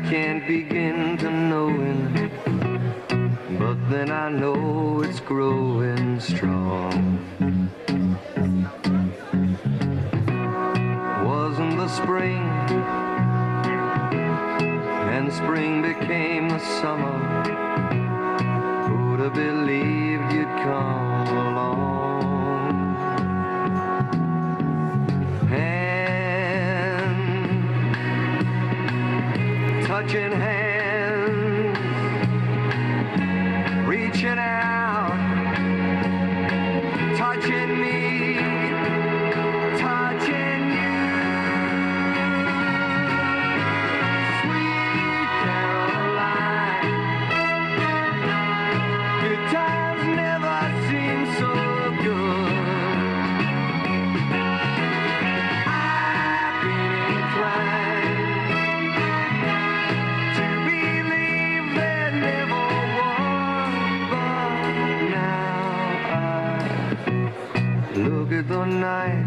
can't begin to knowing, but then I know it's growing strong. Wasn't the spring, and spring became the summer. Who'd have believed you'd come along? Touching hands, reaching out, touching me, touching you. Sweet Caroline, good times never seem so good. I've been inclined look at the night,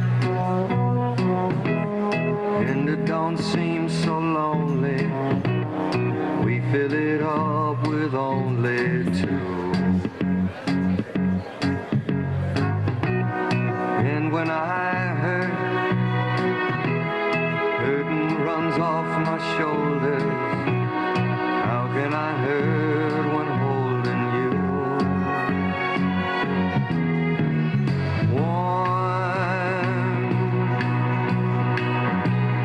and it don't seem so lonely. We fill it up with only two. And when I hurting runs off my shoulders, how can I hurt when holding you?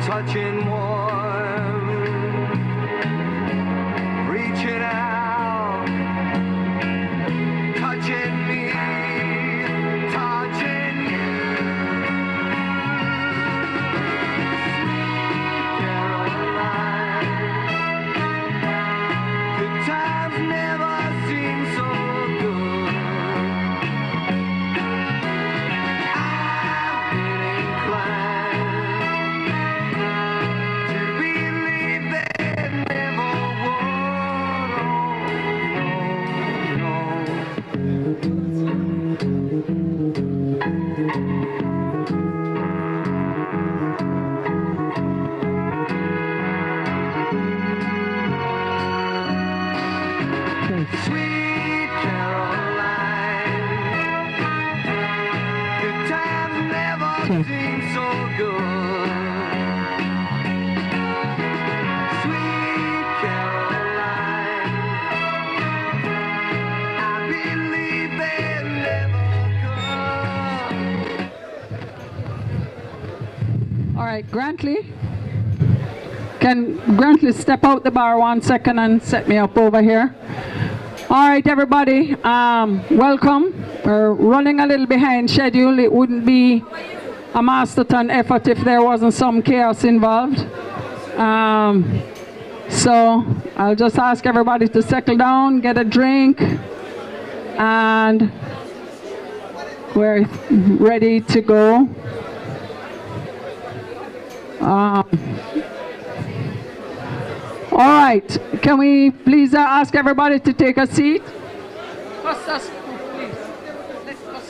Touching warm, reaching out, touching me, touching you. Sweet Caroline, good times never seem so good. I've been inclined Sweet Caroline, good times never seem so good. Sweet Caroline, I believe they never come. All right, Grantley. Can Grantley step out the bar 1 second and set me up over here? All right, everybody, welcome. We're running a little behind schedule. It wouldn't be a MASTERTON effort if there wasn't some chaos involved. So I'll just ask everybody to settle down, get a drink, and we're ready to go. All right, can we please ask everybody to take a seat? Costas, please. Let's go.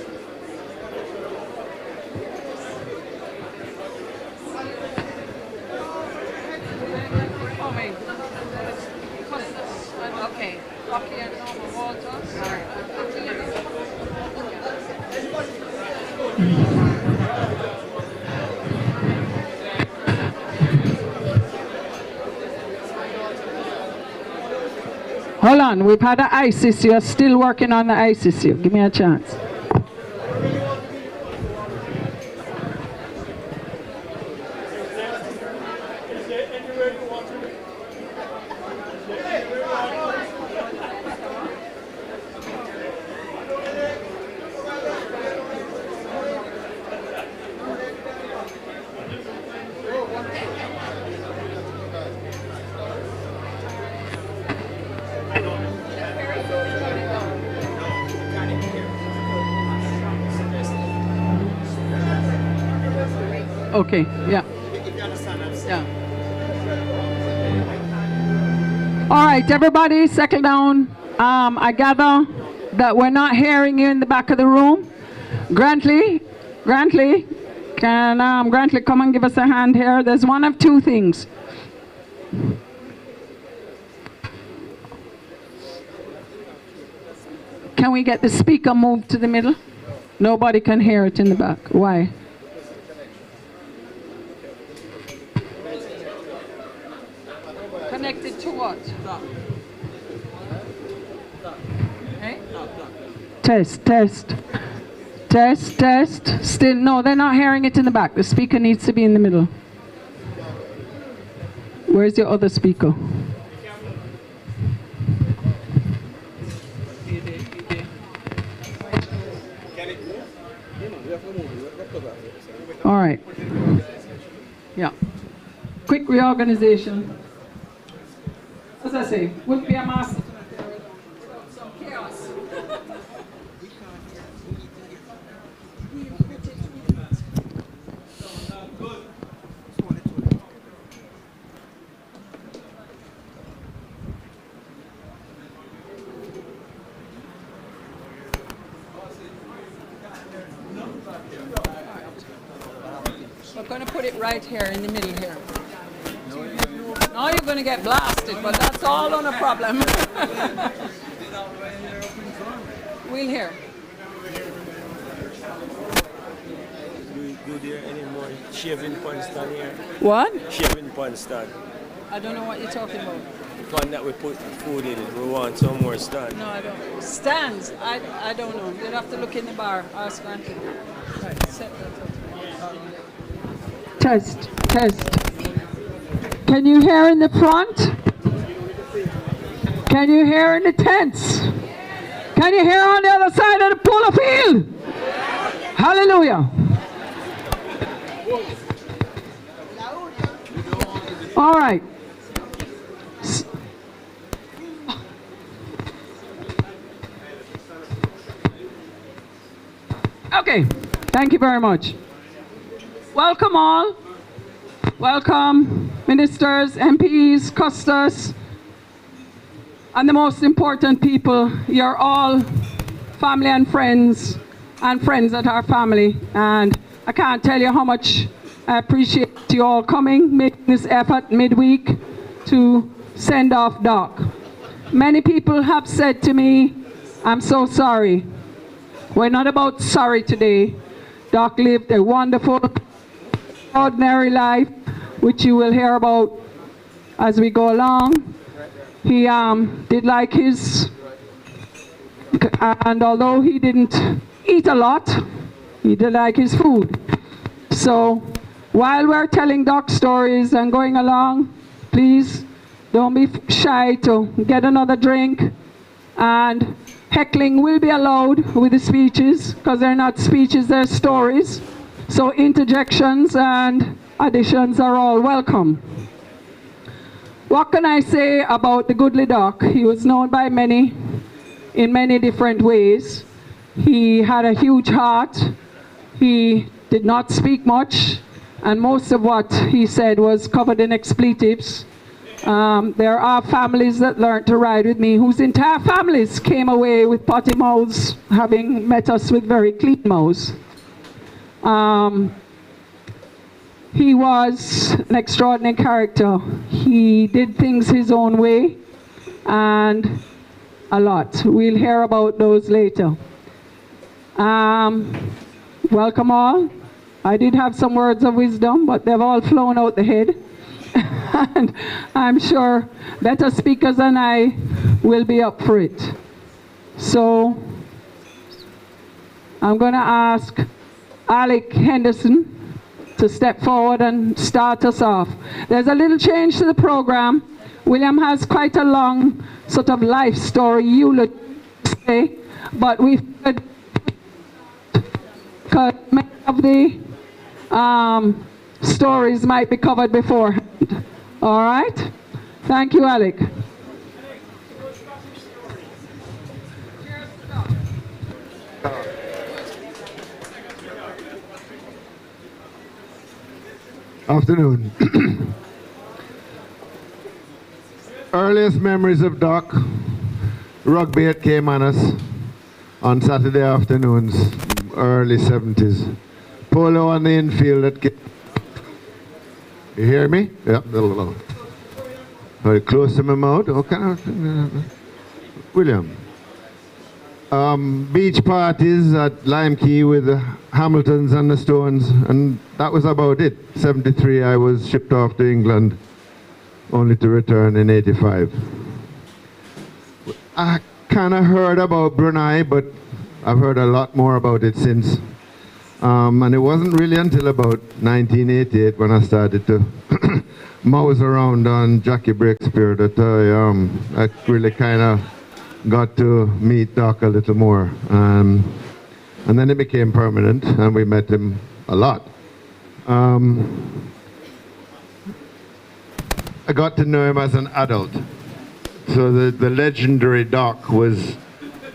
Oh, wait. Costas, okay. Rocky and Norma Walters. Sorry. Hold on, we've had an ice issue. You're still working on the ice issue. Give me a chance. Okay, yeah. Yeah. All right, everybody, settle down. I gather that we're not hearing you in the back of the room. Grantley, can Grantley come and give us a hand here? There's one of two things. can we get the speaker moved to the middle? Nobody can hear it in the back. Why? Connected to what? Hey? Test, test. Test, test. Still, no, they're not hearing it in the back. The speaker needs to be in the middle. Where's your other speaker? All right. Yeah. Quick reorganization. As I say, wouldn't be a master. Some chaos. We're going to put it right here in the middle here. Now you're going to get blasted, but that's all on a problem. We'll hear. Do there any more shaving pan stand here? What? Shaving pan stand. I don't know what you're talking about. The pan that we put food in it. We want some more stand. No, I don't. Stands? I don't know. You'd have to look in the bar. Ask Frankie. Right, set that up. Test, test. Can you hear in the front? Can you hear in the tents? Can you hear on the other side of the polo field? Hallelujah. All right. Okay, thank you very much. Welcome all. Welcome ministers, MPs, custos, and the most important people. You're all family and friends that are family. And I can't tell you how much I appreciate you all coming, making this effort midweek to send off Doc. Many people have said to me, I'm so sorry. We're not about sorry today. Doc lived a wonderful, ordinary life, which you will hear about as we go along. He did like his, and although he didn't eat a lot, he did like his food. So while we're telling Doc stories and going along, please don't be shy to get another drink, and heckling will be allowed with the speeches, because they're not speeches, they're stories. So interjections and additions are all welcome. What can I say about the goodly Doc? He was known by many in many different ways. He had a huge heart. He did not speak much, and most of what he said was covered in expletives. There are families that learned to ride with me whose entire families came away with potty mouths, having met us with very clean mouths. He was an extraordinary character. He did things his own way, and a lot. We'll hear about those later. Welcome all. I did have some words of wisdom, but they've all flown out the head. And I'm sure better speakers than I will be up for it. So I'm going to ask Alec Henderson to step forward and start us off. There's a little change to the program. William has quite a long sort of life story, eulogy, but we've because many of the stories might be covered beforehand. All right? Thank you, Alec. Afternoon. Earliest memories of Doc, rugby at Caymanas on Saturday afternoons, early 70s. Polo on the infield at You hear me? Yeah, a little low. Very close to my mouth. Okay. William. beach parties at Lime Key with the Hamiltons and the Stones, and that was about it. 73, I was shipped off to England, only to return in 85. I kind of heard about Brunei, but I've heard a lot more about it since. And it wasn't really until about 1988 when I started to mouse around on Jackie Breakspear that I really kind of got to meet Doc a little more. And then it became permanent, and we met him a lot. I got to know him as an adult. So the legendary Doc was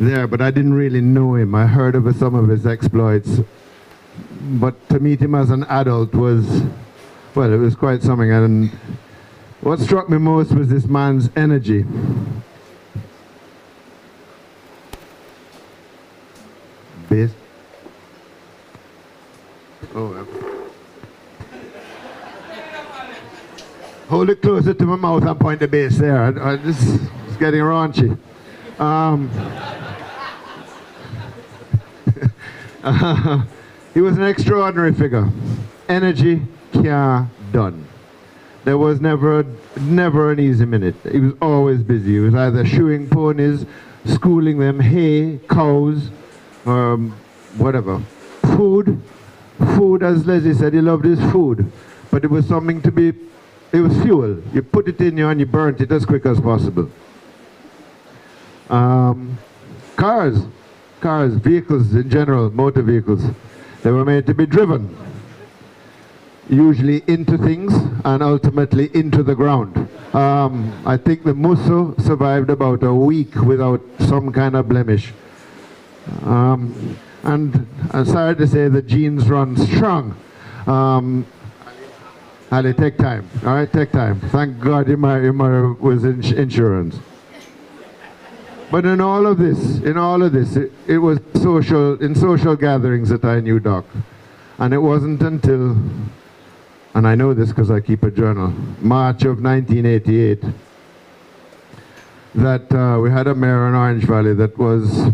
there, but I didn't really know him. I heard of some of his exploits. But to meet him as an adult was, well, it was quite something. And what struck me most was this man's energy. Bass. Oh, hold it closer to my mouth and point the bass there. This is getting raunchy. He was an extraordinary figure. Energy, care, done. There was never an easy minute. He was always busy. He was either shoeing ponies, schooling them, hay, cows, whatever. Food, as Leslie said, he loved his food. But it was something to be, it was fuel. You put it in you and you burnt it as quick as possible. Cars, vehicles in general, motor vehicles. They were made to be driven, usually into things and ultimately into the ground. I think the Musso survived about a week without some kind of blemish. And I'm sorry to say the genes run strong. Ali, take time, all right, take time. Thank God your mother was in insurance. But in all of this, it was in social gatherings that I knew Doc. And it wasn't until, and I know this because I keep a journal, March of 1988, that we had a mayor in Orange Valley that was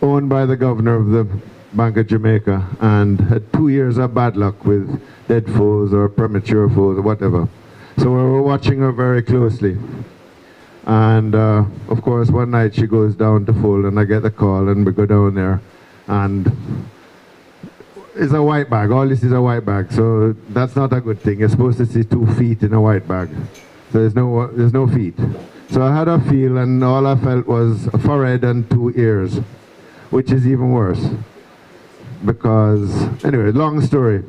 owned by the governor of the Bank of Jamaica and had 2 years of bad luck with dead foes or premature foes or whatever. So we were watching her very closely. And of course, one night she goes down to Full, and I get a call, and we go down there, and it's a white bag. All this is a white bag, so that's not a good thing. You're supposed to see 2 feet in a white bag, so there's no feet. So I had a feel, and all I felt was a forehead and 2 ears, which is even worse. Because anyway, long story.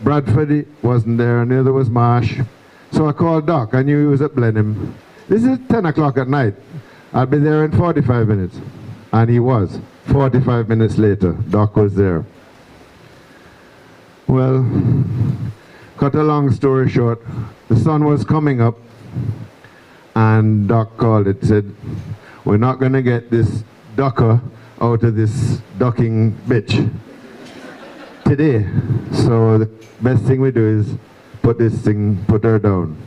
Bradford wasn't there, and neither was Marsh. So I called Doc. I knew he was at Blenheim. This is 10 o'clock at night. I'll be there in 45 minutes. And he was. 45 minutes later, Doc was there. Well, cut a long story short, the sun was coming up, and Doc called it, said, we're not going to get this ducker out of this ducking bitch today. So the best thing we do is put her down.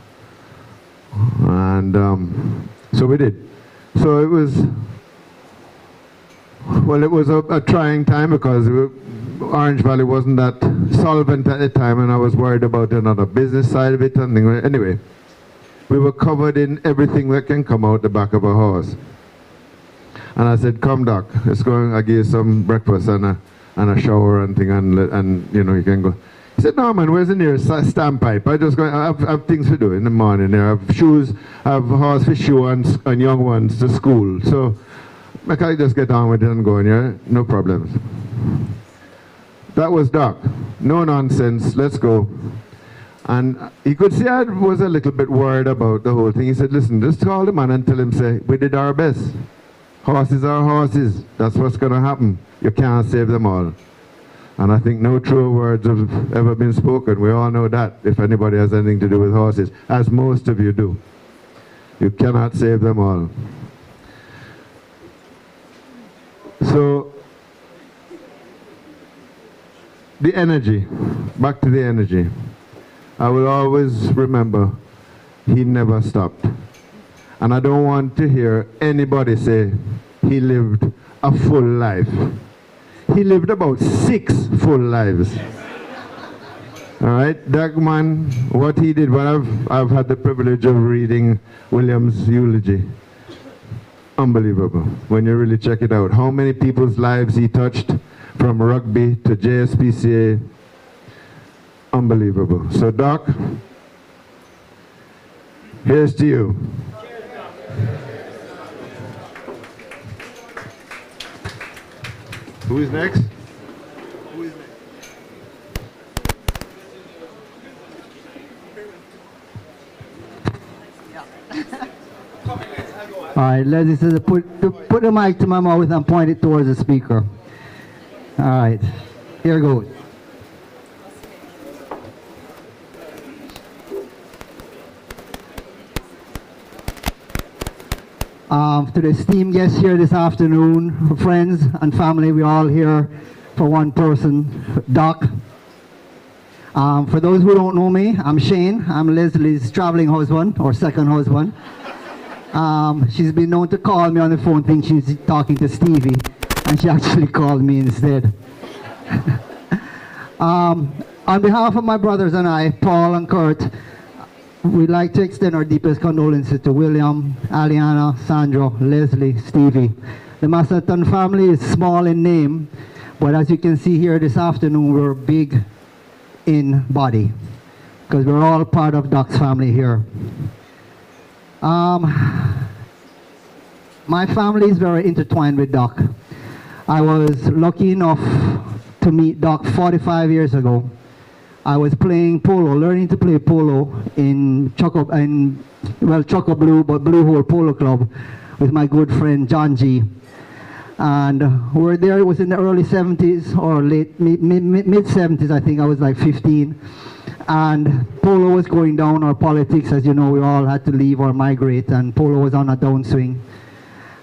And so we did. So it was, well, it was a trying time because Orange Valley wasn't that solvent at the time, and I was worried about another business side of it. And anyway, we were covered in everything that can come out the back of a horse. And I said, come Doc, let's go, I'll give you some breakfast and a shower and thing, and you know, you can go. He said, no man, where's the nearest standpipe? I just go, I have things to do in the morning there. I have shoes, I have horse for shoe and young ones to school. So I can just get on with it and go in here, no problems. That was Doc. No nonsense, let's go. And he could see I was a little bit worried about the whole thing. He said, listen, just call the man and tell him, say, we did our best. Horses are horses. That's what's going to happen. You can't save them all. And I think no truer words have ever been spoken. We all know that, if anybody has anything to do with horses, as most of you do. You cannot save them all. So, the energy, back to the energy. I will always remember, he never stopped. And I don't want to hear anybody say he lived a full life. He lived about 6 full lives. All right, that man, what he did, well, I've had the privilege of reading William's eulogy. Unbelievable, when you really check it out. How many people's lives he touched, from rugby to JSPCA. Unbelievable. So Doc, here's to you. Who is next? All right, Leslie says put the mic to my mouth and point it towards the speaker. All right, here goes. To the esteemed guests here this afternoon, friends and family, we're all here for one person, Doc. For those who don't know me, I'm Shane. I'm Leslie's traveling husband, or second husband. She's been known to call me on the phone thinking she's talking to Stevie, and she actually called me instead. On behalf of my brothers and I, Paul and Kurt, we'd like to extend our deepest condolences to William, Aliana, Sandro, Leslie, Stevie. The MASTERTON family is small in name, but as you can see here this afternoon, we're big in body, because we're all part of Doc's family here. My family is very intertwined with Doc. I was lucky enough to meet Doc 45 years ago. I was playing polo, learning to play polo in Choco Blue, but Blue Hole Polo Club with my good friend John G. And we were there, it was in the early 70s or late, mid 70s, I think. I was like 15. And polo was going down, or politics, as you know, we all had to leave or migrate, and polo was on a downswing.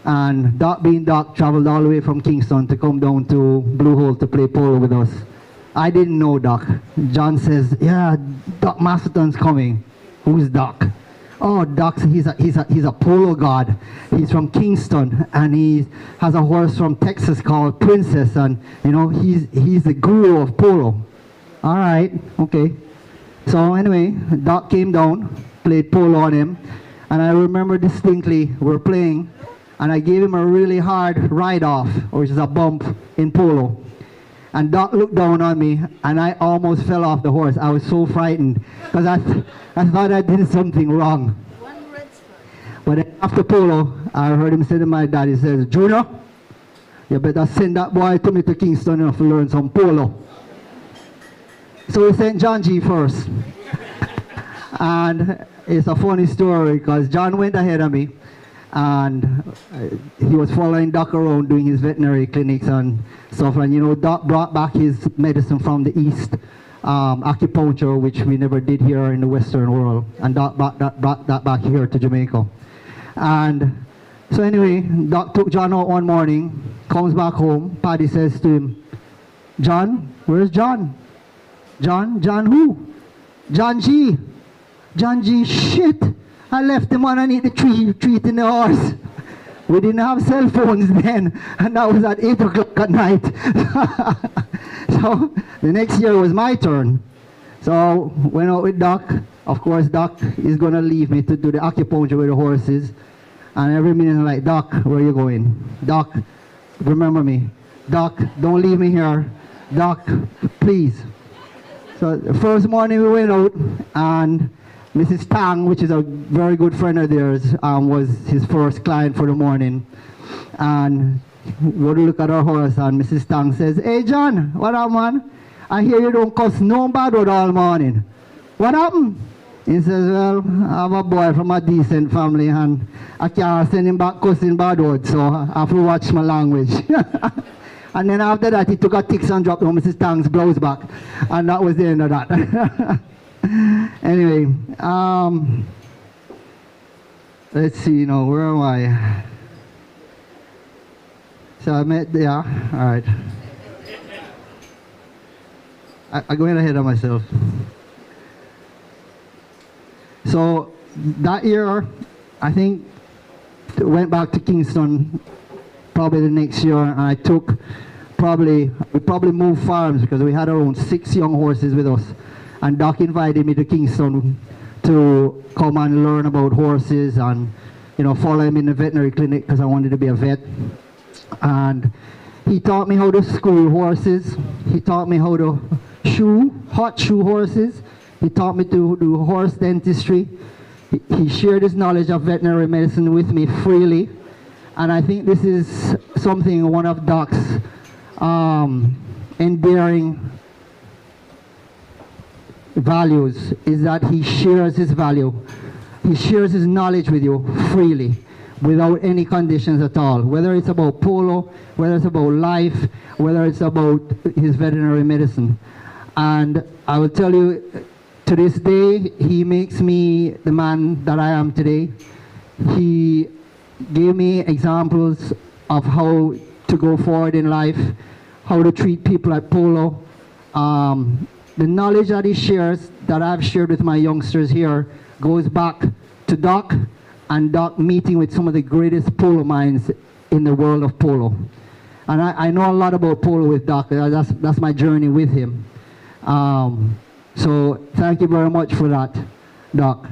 And Doc, being Doc, traveled all the way from Kingston to come down to Blue Hole to play polo with us. I didn't know Doc. John says, yeah, Doc MASTERTON's coming. Who's Doc? Oh, Doc, he's a polo god. He's from Kingston, and he has a horse from Texas called Princess, and you know, he's the guru of polo. All right, okay. So anyway, Doc came down, played polo on him, and I remember distinctly we're playing, and I gave him a really hard ride-off, which is a bump in polo. And Doc looked down on me, and I almost fell off the horse. I was so frightened, because I thought I did something wrong. But after polo, I heard him say to my dad, he says, Junior, you better send that boy to me to Kingston to learn some polo. So we sent John G first. And it's a funny story, because John went ahead of me, and he was following Doc around doing his veterinary clinics and stuff. And you know, Doc brought back his medicine from the East, acupuncture, which we never did here in the Western world. And Doc brought that back here to Jamaica. And so anyway, Doc took John out one morning, comes back home. Paddy says to him, John, where's John? John who? John G. John G, shit. I left him underneath the tree, treating the horse. We didn't have cell phones then, and that was at 8 o'clock at night. So the next year was my turn. So went out with Doc. Of course, Doc is going to leave me to do the acupuncture with the horses. And every minute I'm like, Doc, where are you going? Doc, remember me. Doc, don't leave me here. Doc, please. So the first morning we went out, and Mrs. Tang, which is a very good friend of theirs, was his first client for the morning. And we go to look at our horse, and Mrs. Tang says, hey John, what up, man? I hear you don't cuss no bad word all morning. What happened? He says, well, I'm a boy from a decent family, and I can't send him back cussing bad words, so I have to watch my language. And then after that, he took a ticks and dropped on Mrs. Tang's blouse back, and that was the end of that. Anyway, let's see, where am I? So I met, yeah, all right. I'm going ahead of myself. So that year, I think, went back to Kingston probably the next year, and I took we probably moved farms because we had around 6 young horses with us. And Doc invited me to Kingston to come and learn about horses and, you know, follow him in the veterinary clinic because I wanted to be a vet. And he taught me how to school horses. He taught me how to hot shoe horses. He taught me to do horse dentistry. He shared his knowledge of veterinary medicine with me freely. And I think this is something, one of Doc's endearing values, is that he shares his value. He shares his knowledge with you freely, without any conditions at all. Whether it's about polo, whether it's about life, whether it's about his veterinary medicine. And I will tell you, to this day, he makes me the man that I am today. He gave me examples of how to go forward in life, how to treat people at Polo. The knowledge that he shares, that I've shared with my youngsters here, goes back to Doc, and Doc meeting with some of the greatest polo minds in the world of polo. And I know a lot about polo with Doc. That's my journey with him. So thank you very much for that, Doc.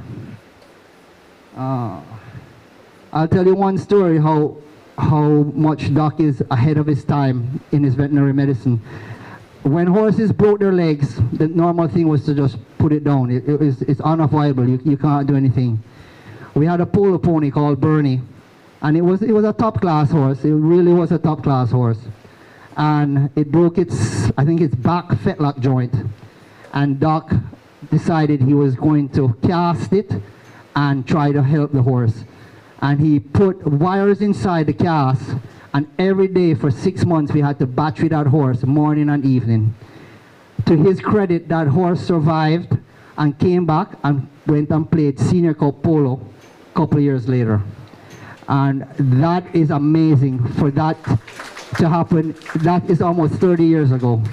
I'll tell you one story how much Doc is ahead of his time in his veterinary medicine. When horses broke their legs, the normal thing was to just put it down. It's unavoidable. You can't do anything. We had a polo pony called Bernie, and it was a top class horse. It really was a top class horse, and it broke I think its back fetlock joint, and Doc decided he was going to cast it and try to help the horse. And he put wires inside the cast, and every day for 6 months we had to battery that horse morning and evening. To his credit, that horse survived and came back and went and played Senior Cup Polo a couple of years later. And that is amazing for that to happen. That is almost 30 years ago.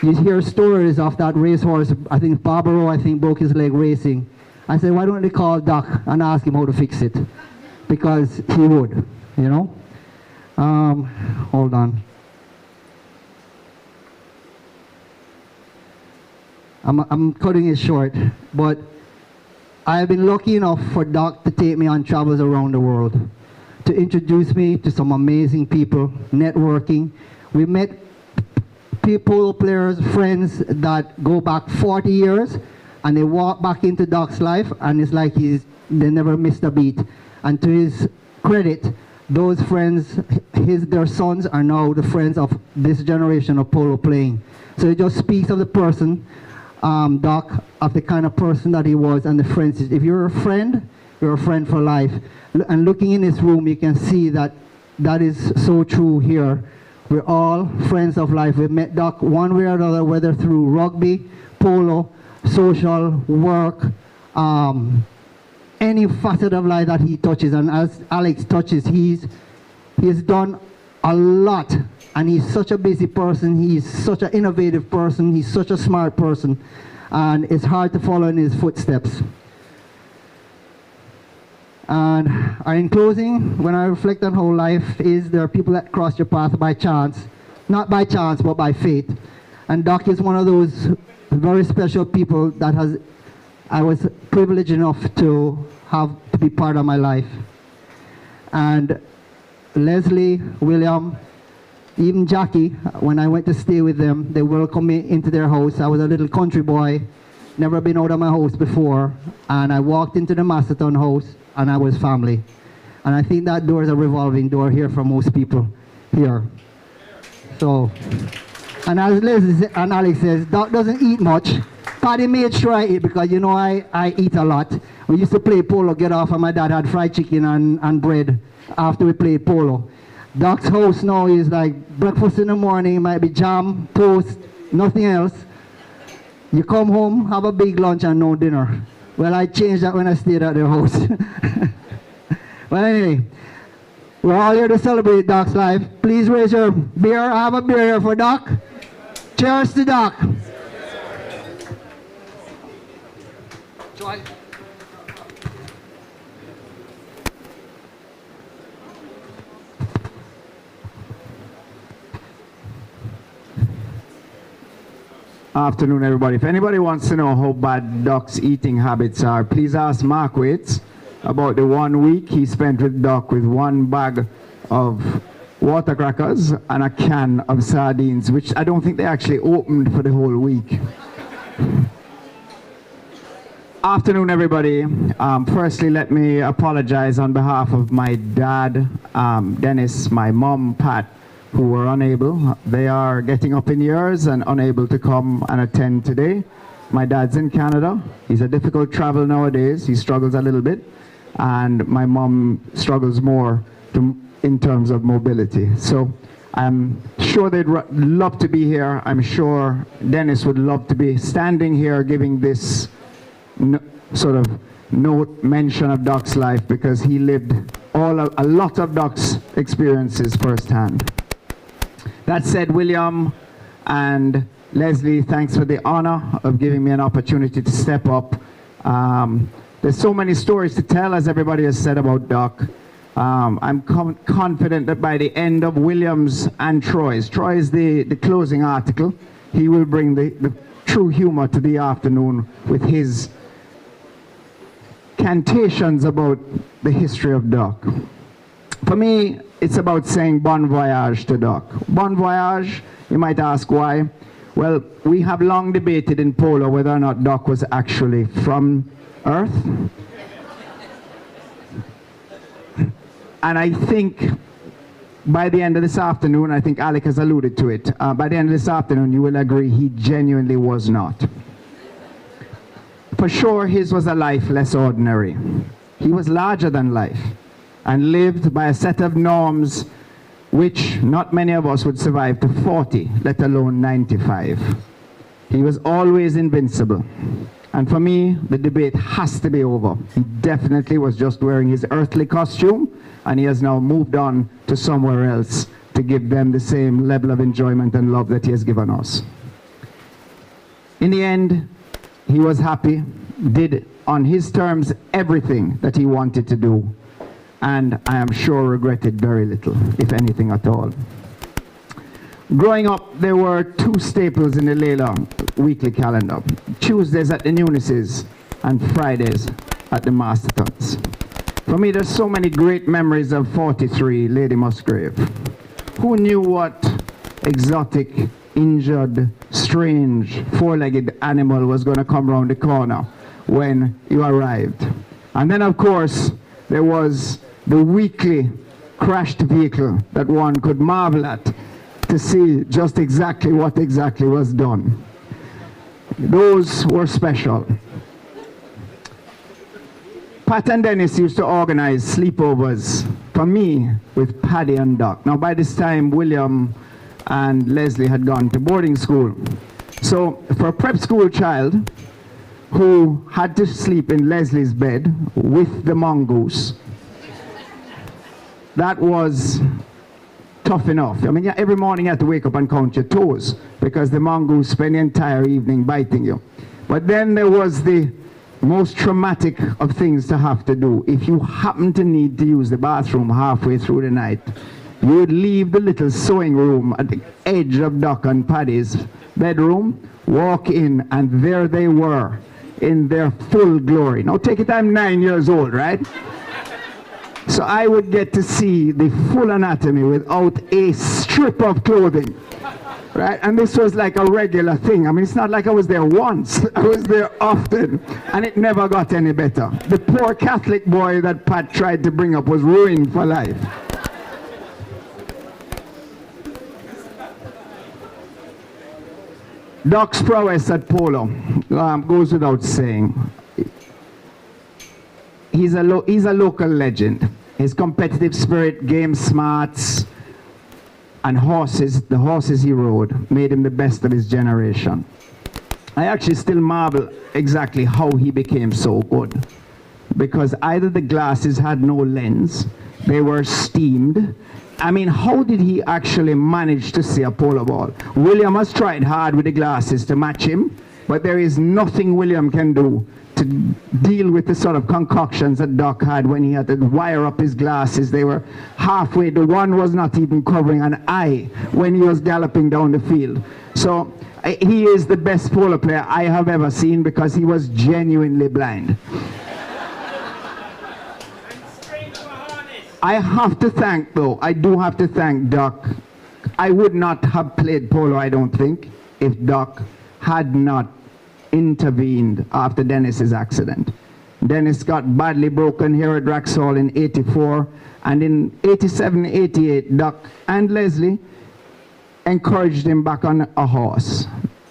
You hear stories of that racehorse, I think Barbaro, broke his leg racing. I said, why don't they call Doc and ask him how to fix it? Because he would, you know. Hold on. I'm cutting it short, but I've been lucky enough for Doc to take me on travels around the world, to introduce me to some amazing people, networking. We met polo players, friends that go back 40 years, and they walk back into Doc's life, and it's like they never missed a beat. And to his credit, those friends, their sons are now the friends of this generation of polo playing. So it just speaks of the person, Doc, of the kind of person that he was, and the friends. If you're a friend for life. And looking in this room, you can see that that is so true here. We're all friends of life. We've met Doc one way or another, whether through rugby, polo, social, work, any facet of life that he touches. And as Alex touches, he's done a lot, and he's such a busy person. He's such an innovative person. He's such a smart person, and it's hard to follow in his footsteps. And in closing, when I reflect on how life is, there are people that cross your path by chance, not by chance, but by fate. And Doc is one of those very special people that I was privileged enough to be part of my life. And Leslie, William, even Jackie, when I went to stay with them, they welcomed me into their house. I was a little country boy, never been out of my house before, and I walked into the MASTERTON house, and I was family. And I think that door is a revolving door here for most people here. So, and as Leslie and Alex says, Doc doesn't eat much. Paddy made sure I eat, because you know I eat a lot. We used to play polo, get off, and my dad had fried chicken and bread after we played polo. Doc's house now is like breakfast in the morning, it might be jam, toast, nothing else. You come home, have a big lunch and no dinner. Well, I changed that when I stayed at their house. Well, anyway, we're all here to celebrate Doc's life. Please raise your beer. I have a beer here for Doc. Cheers to Doc. Afternoon, everybody. If anybody wants to know how bad Doc's eating habits are, please ask Mark Waits about the 1 week he spent with Doc with 1 bag of water crackers and a can of sardines, which I don't think they actually opened for the whole week. Afternoon, everybody. Firstly, let me apologize on behalf of my dad, Dennis, my mom, Pat, who were unable. They are getting up in years and unable to come and attend today. My dad's in Canada. He's a difficult travel nowadays. He struggles a little bit. And my mom struggles more in terms of mobility. So I'm sure they'd love to be here. I'm sure Dennis would love to be standing here giving this sort of mention of Doc's life, because he lived a lot of Doc's experiences firsthand. That said, William and Leslie, thanks for the honor of giving me an opportunity to step up. There's so many stories to tell, as everybody has said about Doc. I'm confident that by the end of William's and Troy's the closing article, he will bring the true humor to the afternoon with his cantations about the history of Doc. For me, it's about saying bon voyage to Doc. Bon voyage, you might ask why. Well, we have long debated in Polo whether or not Doc was actually from Earth. And I think by the end of this afternoon, I think Alec has alluded to it, by the end of this afternoon, you will agree he genuinely was not. For sure, his was a life less ordinary. He was larger than life and lived by a set of norms which not many of us would survive to 40, let alone 95. He was always invincible. And for me, the debate has to be over. He definitely was just wearing his earthly costume, and he has now moved on to somewhere else to give them the same level of enjoyment and love that he has given us. In the end, he was happy, did on his terms everything that he wanted to do, and I am sure regretted very little, if anything at all. Growing up, there were 2 staples in the Lalor weekly calendar: Tuesdays at the Nunes's and Fridays at the Mastertons. For me, there's so many great memories of 43 Lady Musgrave. Who knew what exotic, injured, strange, 4-legged animal was going to come around the corner when you arrived? And then, of course, there was the weekly crashed vehicle that one could marvel at to see just exactly what exactly was done. Those were special. Pat and Dennis used to organize sleepovers for me with Paddy and Doc. Now by this time, William and Leslie had gone to boarding school. So for a prep school child who had to sleep in Leslie's bed with the mongoose, that was tough enough. I mean, every morning you had to wake up and count your toes because the mongoose spent the entire evening biting you. But then there was the most traumatic of things to have to do. If you happen to need to use the bathroom halfway through the night, you would leave the little sewing room at the edge of Doc and Paddy's bedroom, walk in, and there they were in their full glory. Now take it, I'm 9 years old, right? So I would get to see the full anatomy without a strip of clothing, right? And this was like a regular thing. I mean, it's not like I was there once. I was there often, and it never got any better. The poor Catholic boy that Pat tried to bring up was ruined for life. Doc's prowess at Polo goes without saying. He's a local legend. His competitive spirit, game smarts, and the horses he rode, made him the best of his generation. I actually still marvel exactly how he became so good. Because either the glasses had no lens, they were steamed. I mean, how did he actually manage to see a polo ball? William has tried hard with the glasses to match him, but there is nothing William can do to to deal with the sort of concoctions that Doc had when he had to wire up his glasses. They were halfway, the one was not even covering an eye when he was galloping down the field. So he is the best polo player I have ever seen because he was genuinely blind. I have to thank, though, I do have to thank Doc. I would not have played polo, I don't think, if Doc had not intervened after Dennis's accident. Dennis got badly broken here at Drax in '84, and in '87, '88, Doc and Leslie encouraged him back on a horse,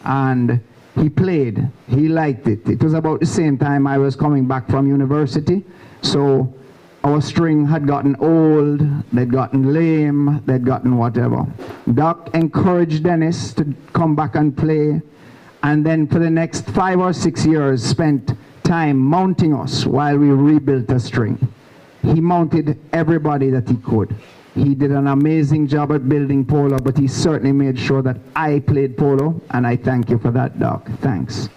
and he played. He liked it. It was about the same time I was coming back from university, so our string had gotten old, they'd gotten lame, they'd gotten whatever. Doc encouraged Dennis to come back and play, and then for the next 5 or 6 years spent time mounting us while we rebuilt the string. He mounted everybody that he could. He did an amazing job at building polo, but he certainly made sure that I played polo, and I thank you for that, Doc. Thanks.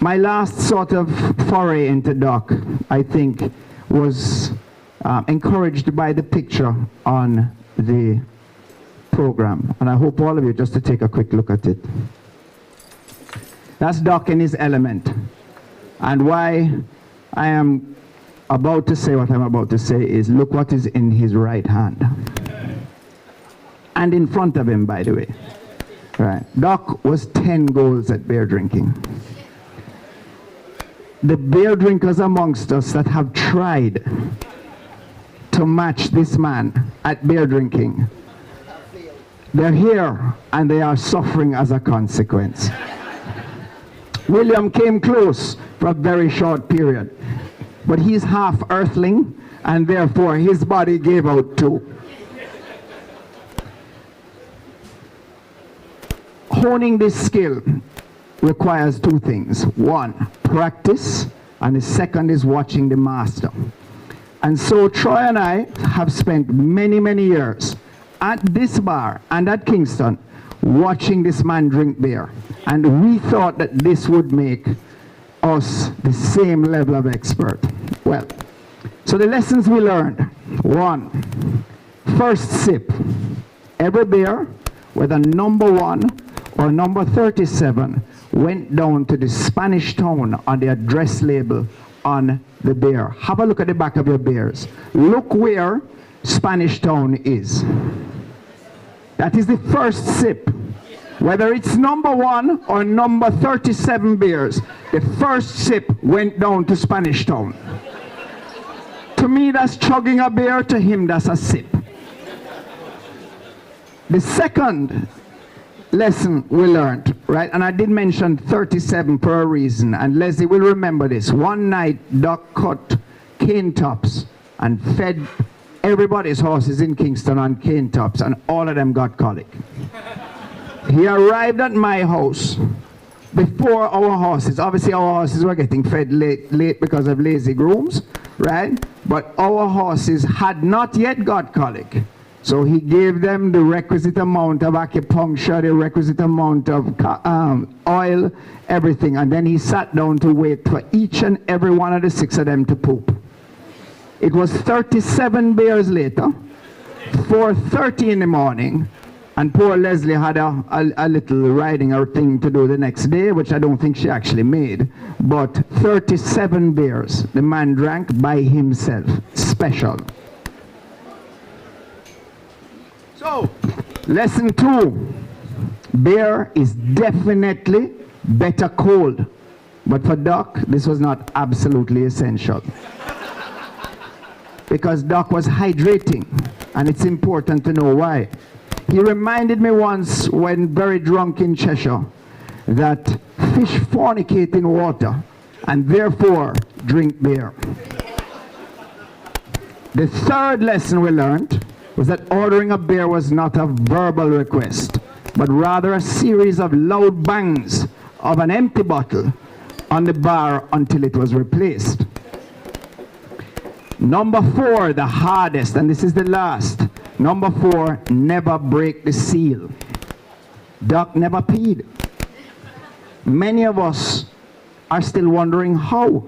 My last sort of foray into Doc, I think, was encouraged by the picture on the program. And I hope all of you just to take a quick look at it. That's Doc in his element. And why I am about to say what I'm about to say is, look what is in his right hand. And in front of him, by the way. Right. Doc was 10 goals at beer drinking. The beer drinkers amongst us that have tried to match this man at beer drinking, they're here and they are suffering as a consequence. William came close for a very short period, but he's half earthling and therefore his body gave out too. Honing this skill requires two things. One, practice, and the second is watching the master. And so Troy and I have spent many, many years at this bar and at Kingston watching this man drink beer. And we thought that this would make us the same level of expert. Well, so the lessons we learned. One, first sip. Every beer, whether number 1 or number 37, went down to the Spanish Town on the address label on the beer. Have a look at the back of your beers. Look where Spanish Town is. That is the first sip. Whether it's number 1 or number 37 beers, the first sip went down to Spanish Town. To me, that's chugging a beer. To him, that's a sip. The second lesson we learned, right? And I did mention 37 for a reason, and Leslie will remember this. One night, Doc cut cane tops and fed everybody's horses in Kingston on cane tops, and all of them got colic. He arrived at my house before our horses. Obviously, our horses were getting fed late because of lazy grooms, right? But our horses had not yet got colic. So he gave them the requisite amount of acupuncture, the requisite amount of oil, everything. And then he sat down to wait for each and every one of the 6 of them to poop. It was 37 beers later, 4:30 in the morning, and poor Leslie had a little riding or thing to do the next day, which I don't think she actually made. But 37 beers the man drank by himself. Special. So, lesson 2, beer is definitely better cold. But for Doc, this was not absolutely essential. Because Doc was hydrating, and it's important to know why. He reminded me once, when very drunk in Cheshire, that fish fornicate in water, and therefore drink beer. The third lesson we learned was that ordering a beer was not a verbal request, but rather a series of loud bangs of an empty bottle on the bar until it was replaced. Number 4, the hardest, and this is the last. Number 4, never break the seal. Doc never peed. Many of us are still wondering how.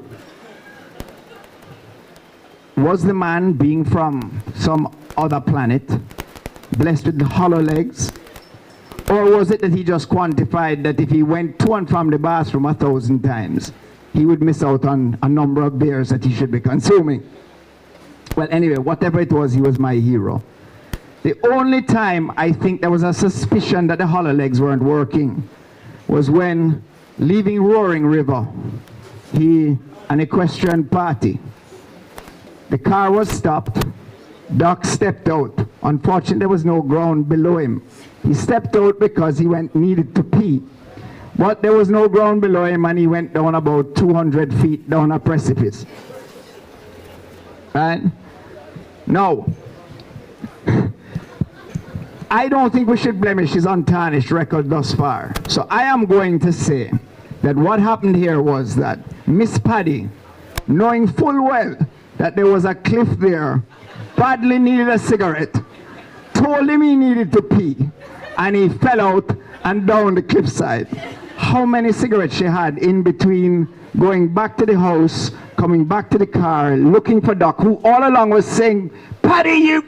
Was the man, being from some other planet, blessed with hollow legs? Or was it that he just quantified that if he went to and from the bathroom 1,000 times, he would miss out on a number of beers that he should be consuming? Well, anyway, whatever it was, he was my hero. The only time I think there was a suspicion that the hollow legs weren't working was when, leaving Roaring River, an equestrian party. The car was stopped. Doc stepped out. Unfortunately, there was no ground below him. He stepped out because he needed to pee. But there was no ground below him, and he went down about 200 feet down a precipice. Right? Now, I don't think we should blemish his untarnished record thus far. So I am going to say that what happened here was that Miss Paddy, knowing full well that there was a cliff there, badly needed a cigarette, told him he needed to pee, and he fell out and down the cliffside. How many cigarettes she had in between going back to the house, coming back to the car, looking for Doc, who all along was saying, "Paddy, you..."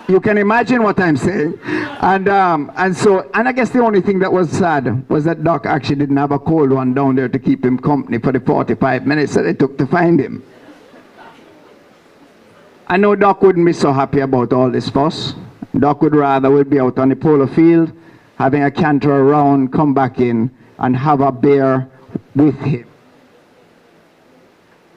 You can imagine what I'm saying. And I guess the only thing that was sad was that Doc actually didn't have a cold one down there to keep him company for the 45 minutes that it took to find him. I know Doc wouldn't be so happy about all this fuss. Doc would rather be out on the polo field, having a canter around, come back in, and have a beer with him.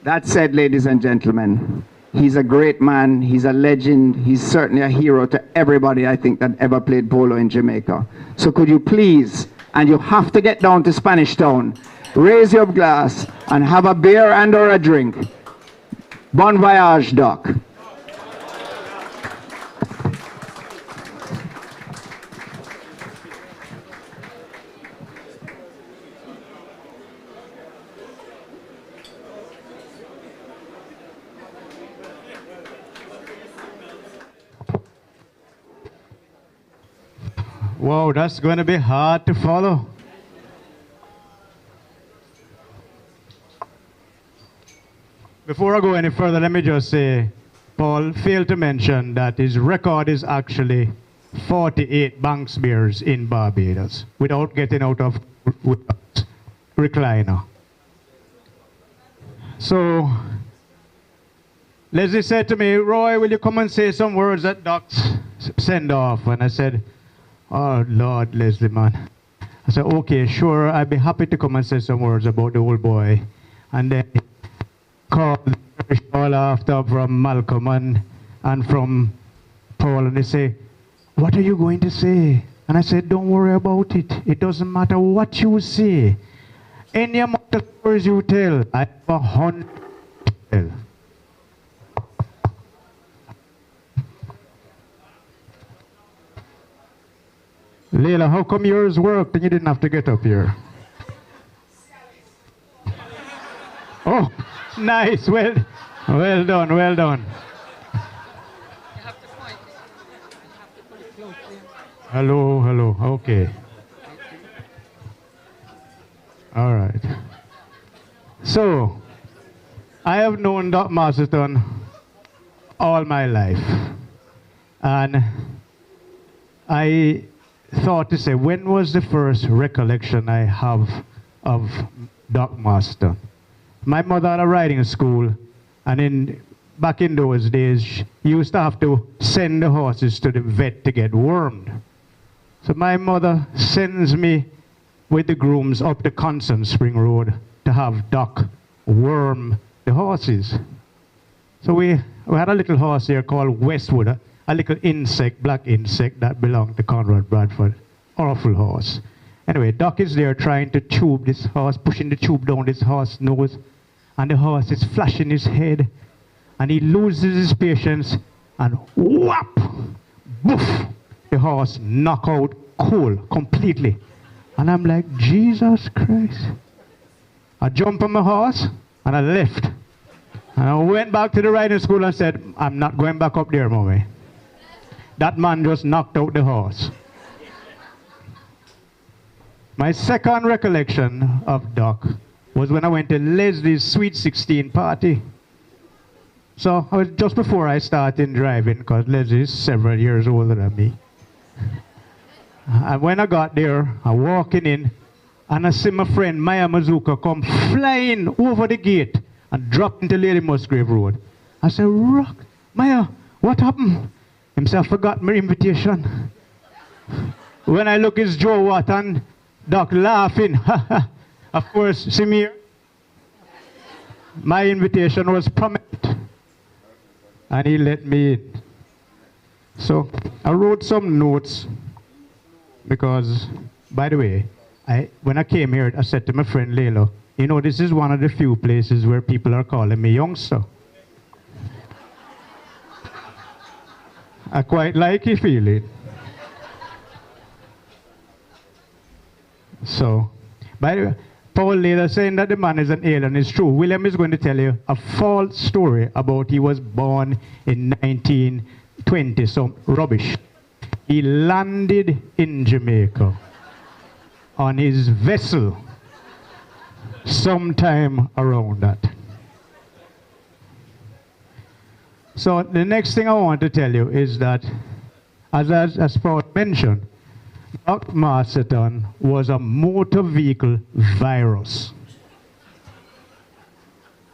That said, ladies and gentlemen, he's a great man, he's a legend, he's certainly a hero to everybody, I think, that ever played polo in Jamaica. So could you please, and you have to get down to Spanish Town, raise your glass and have a beer and or a drink. Bon voyage, Doc. Wow, that's going to be hard to follow. Before I go any further, let me just say, Paul failed to mention that his record is actually 48 Banks beers in Barbados without getting out of recliner. So, Leslie said to me, "Roy, will you come and say some words at Doc's send off?" And I said, "Oh, Lord, Leslie, man." I said, "Okay, sure, I'd be happy to come and say some words about the old boy." And then he called all after from Malcolm and from Paul, and they say, "What are you going to say?" And I said, "Don't worry about it. It doesn't matter what you say. Any amount of stories you tell, I have 100 to tell." Leila, how come yours worked and you didn't have to get up here? Oh, nice. Well done, well done. Hello, okay. All right. So, I have known Doc Masterton all my life. And I thought to say, when was the first recollection I have of Doc Masterton? My mother had a riding school, and back in those days, you used to have to send the horses to the vet to get wormed. So my mother sends me with the grooms up the Constant Spring Road to have Doc worm the horses. So we had a little horse here called Westwood, a little insect, black insect that belonged to Conrad Bradford. Awful horse. Anyway, Doc is there trying to tube this horse, pushing the tube down this horse's nose, and the horse is flashing his head, and he loses his patience, and whap! Boof! The horse knock out cold, completely. And I'm like, Jesus Christ. I jumped on my horse, and I left. And I went back to the riding school and said, "I'm not going back up there, mommy. That man just knocked out the horse." My second recollection of Doc was when I went to Leslie's Sweet 16 party. So I was just before I started driving, because Leslie is several years older than me. And when I got there, I walking in, and I see my friend Maya Mazuka come flying over the gate and drop into Lady Musgrave Road. I said, Rock, Maya, what happened? Himself forgot my invitation. When I look, it's Joe Watt and Doc laughing. Of course, see me here? My invitation was promised, and he let me in. So I wrote some notes because, by the way, when I came here, I said to my friend Lalor, you know, this is one of the few places where people are calling me youngster. I quite like the feeling. So, by the way, Paul later saying that the man is an alien is true. William is going to tell you a false story about he was born in 1920, some rubbish. He landed in Jamaica on his vessel sometime around that. So the next thing I want to tell you is that, as Paul mentioned, Doc MASTERTON was a motor vehicle virus.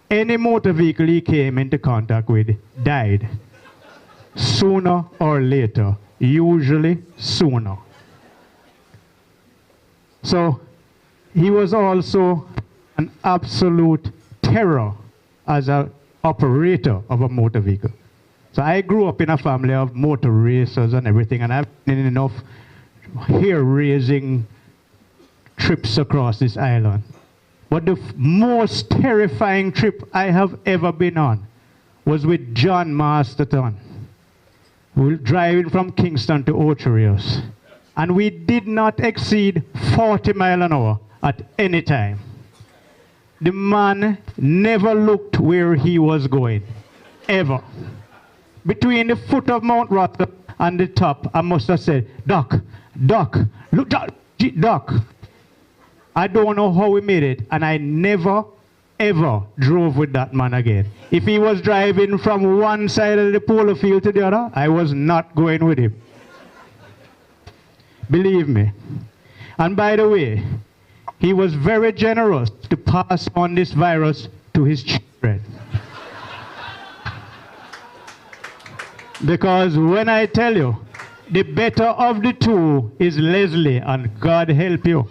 Any motor vehicle he came into contact with died sooner or later, usually sooner. So he was also an absolute terror as an operator of a motor vehicle. So I grew up in a family of motor racers and everything, and I've been in enough hair-raising trips across this island. But the most terrifying trip I have ever been on was with John MASTERTON. We were driving from Kingston to Ocho Rios, and we did not exceed 40 miles an hour at any time. The man never looked where he was going, ever. Between the foot of Mount Rotta and the top, I must have said, Doc, Doc, look, Doc. I don't know how we made it, and I never, ever drove with that man again. If he was driving from one side of the polo field to the other, I was not going with him. Believe me. And by the way, he was very generous to pass on this virus to his children. Because when I tell you, the better of the two is Leslie, and God help you.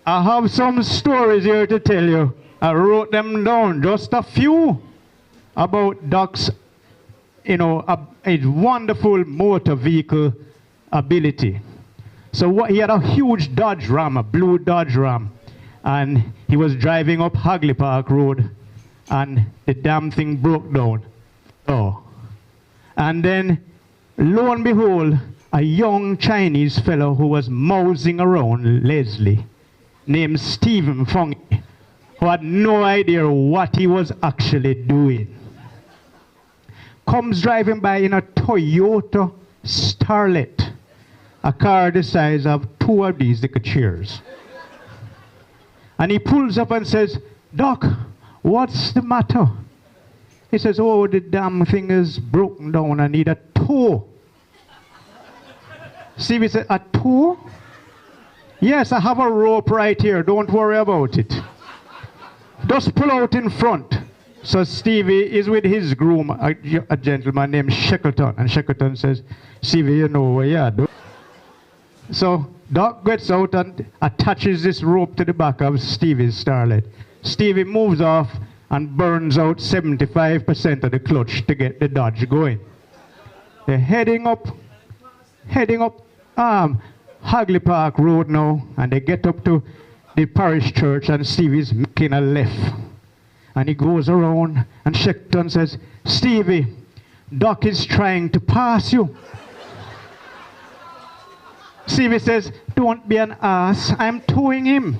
I have some stories here to tell you. I wrote them down, just a few, about Doc's, you know, a wonderful motor vehicle ability. So he had a huge Dodge Ram, a blue Dodge Ram, and he was driving up Hagley Park Road, and the damn thing broke down. Oh. And then, lo and behold, a young Chinese fellow who was mousing around Leslie, named Stephen Fungi, who had no idea what he was actually doing, comes driving by in a Toyota Starlet, a car the size of two of these little chairs. And he pulls up and says, Doc, what's the matter? He says, oh, the damn thing is broken down. I need a tow. Stevie said, a tow? Yes, I have a rope right here. Don't worry about it. Just pull out in front. So Stevie is with his groom, a gentleman named Shackleton. And Shackleton says, Stevie, you know what you do. So Doc gets out and attaches this rope to the back of Stevie's Starlet. Stevie moves off and burns out 75% of the clutch to get the Dodge going. They're heading up Hagley Park Road now, and they get up to the parish church, and Stevie's making a left. And he goes around, and Shackleton says, Stevie, Doc is trying to pass you. Stevie says, don't be an ass, I'm towing him.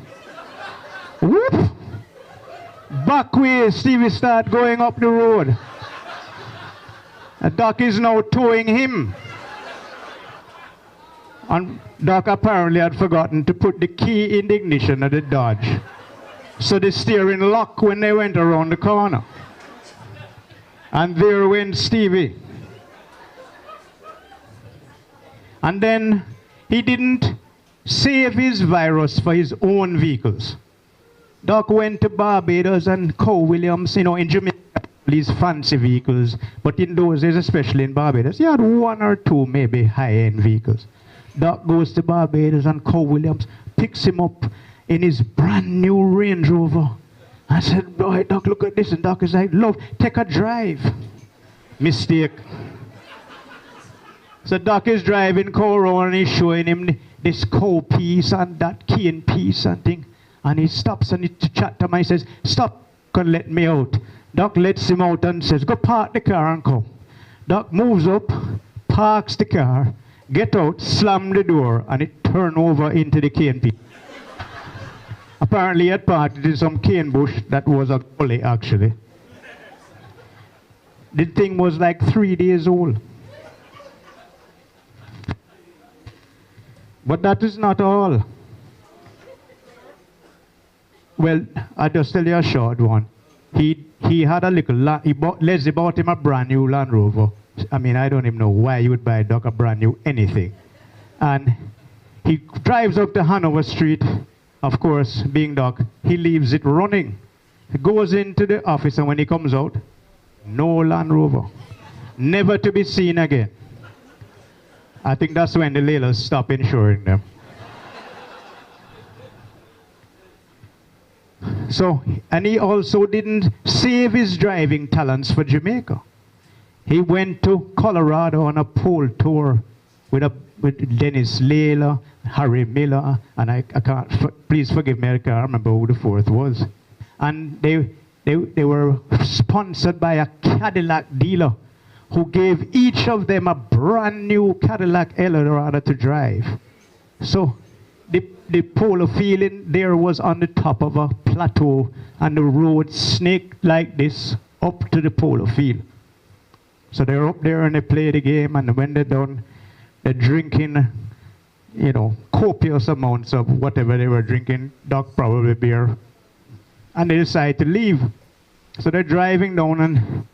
Whoop! Back way, Stevie start going up the road. And Doc is now towing him. And Doc apparently had forgotten to put the key in the ignition of the Dodge. So the steering locked when they went around the corner. And there went Stevie. And then he didn't save his virus for his own vehicles. Doc went to Barbados and Co. Williams, you know, in Jamaica, these fancy vehicles. But in those days, especially in Barbados, he had one or two maybe high-end vehicles. Doc goes to Barbados and Co. Williams picks him up in his brand new Range Rover. I said, boy, Doc, look at this. And Doc is like, love, take a drive. Mistake. So Doc is driving Co around and he's showing him this cow piece and that cane piece and thing. And he stops and he chat to him and he says, stop, can let me out. Doc lets him out and says, go park the car and come. Doc moves up, parks the car, get out, slam the door, and it turn over into the cane piece. Apparently he had parked in some cane bush that was a gully actually. The thing was like 3 days old. But that is not all. Well, I'll just tell you a short one. He had a little, Leslie bought him a brand new Land Rover. I mean, I don't even know why you would buy Doc a brand new anything. And he drives up to Hanover Street. Of course, being Doc, he leaves it running. He goes into the office and when he comes out, no Land Rover. Never to be seen again. I think that's when the Lalors stopped insuring them. So, and he also didn't save his driving talents for Jamaica. He went to Colorado on a pole tour with Dennis Lalor, Harry Miller, and I can't, please forgive me, I can't remember who the fourth was. And they were sponsored by a Cadillac dealer who gave each of them a brand new Cadillac Eldorado to drive. So the polo field there was on the top of a plateau and the road snaked like this up to the polo field. So they're up there and they play the game, and when they're done, they're drinking, you know, copious amounts of whatever they were drinking, Doc probably beer, and they decide to leave. So they're driving down and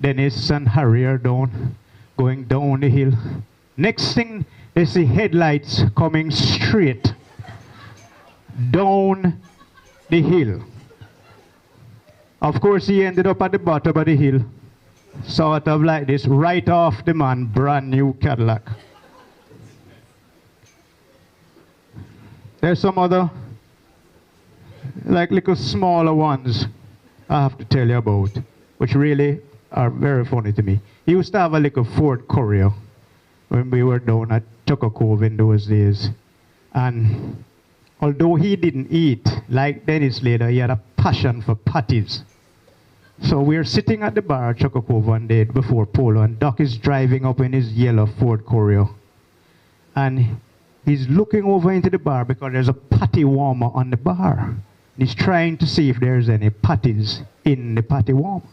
Dennis and Harry are going down the hill. Next thing, they see headlights coming straight down the hill. Of course, he ended up at the bottom of the hill, sort of like this, right off the man, brand new Cadillac. There's some other, like little smaller ones I have to tell you about, which really are very funny to me. He used to have a little Ford Courier when we were down at Tucker Cove in those days. And although he didn't eat, like Dennis later, he had a passion for patties. So we're sitting at the bar at Tucker Cove one day before Polo, and Doc is driving up in his yellow Ford Courier. And he's looking over into the bar because there's a patty warmer on the bar. He's trying to see if there's any patties in the patty warmer.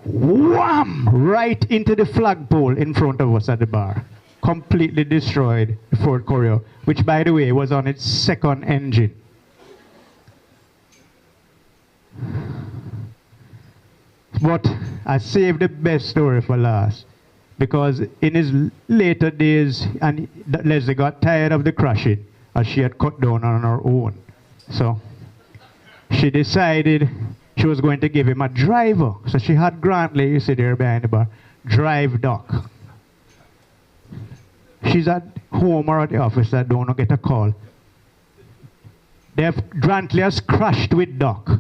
Wham! Right into the flagpole in front of us at the bar. Completely destroyed the Ford Courier, which by the way was on its second engine. But I saved the best story for last, because in his later days, and Leslie got tired of the crashing, as she had cut down on her own. So she decided she was going to give him a driver. So she had Grantley, you see there behind the bar, drive Doc. She's at home or at the office, I don't know, get a call. Grantley has crashed with Doc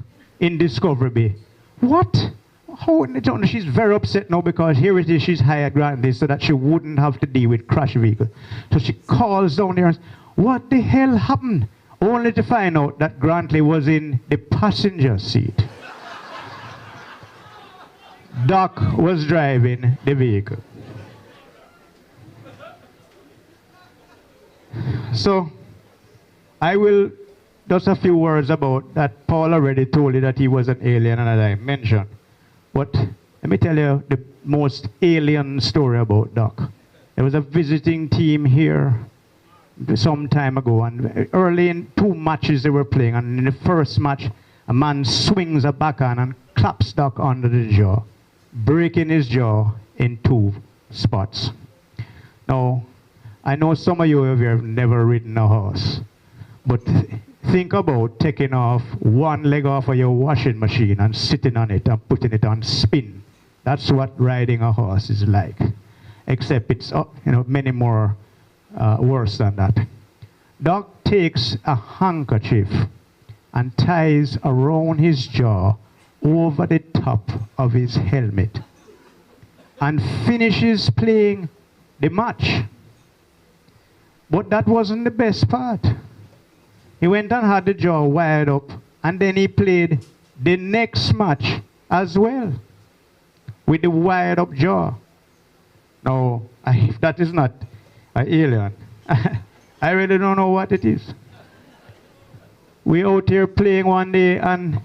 in Discovery Bay. What? How? She's very upset now because here it is, she's hired Grantley so that she wouldn't have to deal with crash vehicle. So she calls down there and says, what the hell happened? Only to find out that Grantley was in the passenger seat. Doc was driving the vehicle. So, I will, just a few words about that. Paul already told you that he was an alien and I mentioned. But let me tell you the most alien story about Doc. There was a visiting team here some time ago, and early in 2 matches they were playing, and in the first match, a man swings a backhand and claps Doc under the jaw, breaking his jaw in 2 spots. Now, I know some of you have never ridden a horse, but think about taking off one leg off of your washing machine and sitting on it and putting it on spin. That's what riding a horse is like, except it's many more worse than that. Doc takes a handkerchief and ties around his jaw over the top of his helmet and finishes playing the match. But that wasn't the best part. He went and had the jaw wired up, and then he played the next match as well with the wired up jaw. Now, if that is not an alien, I really don't know what it is. We out here playing one day, and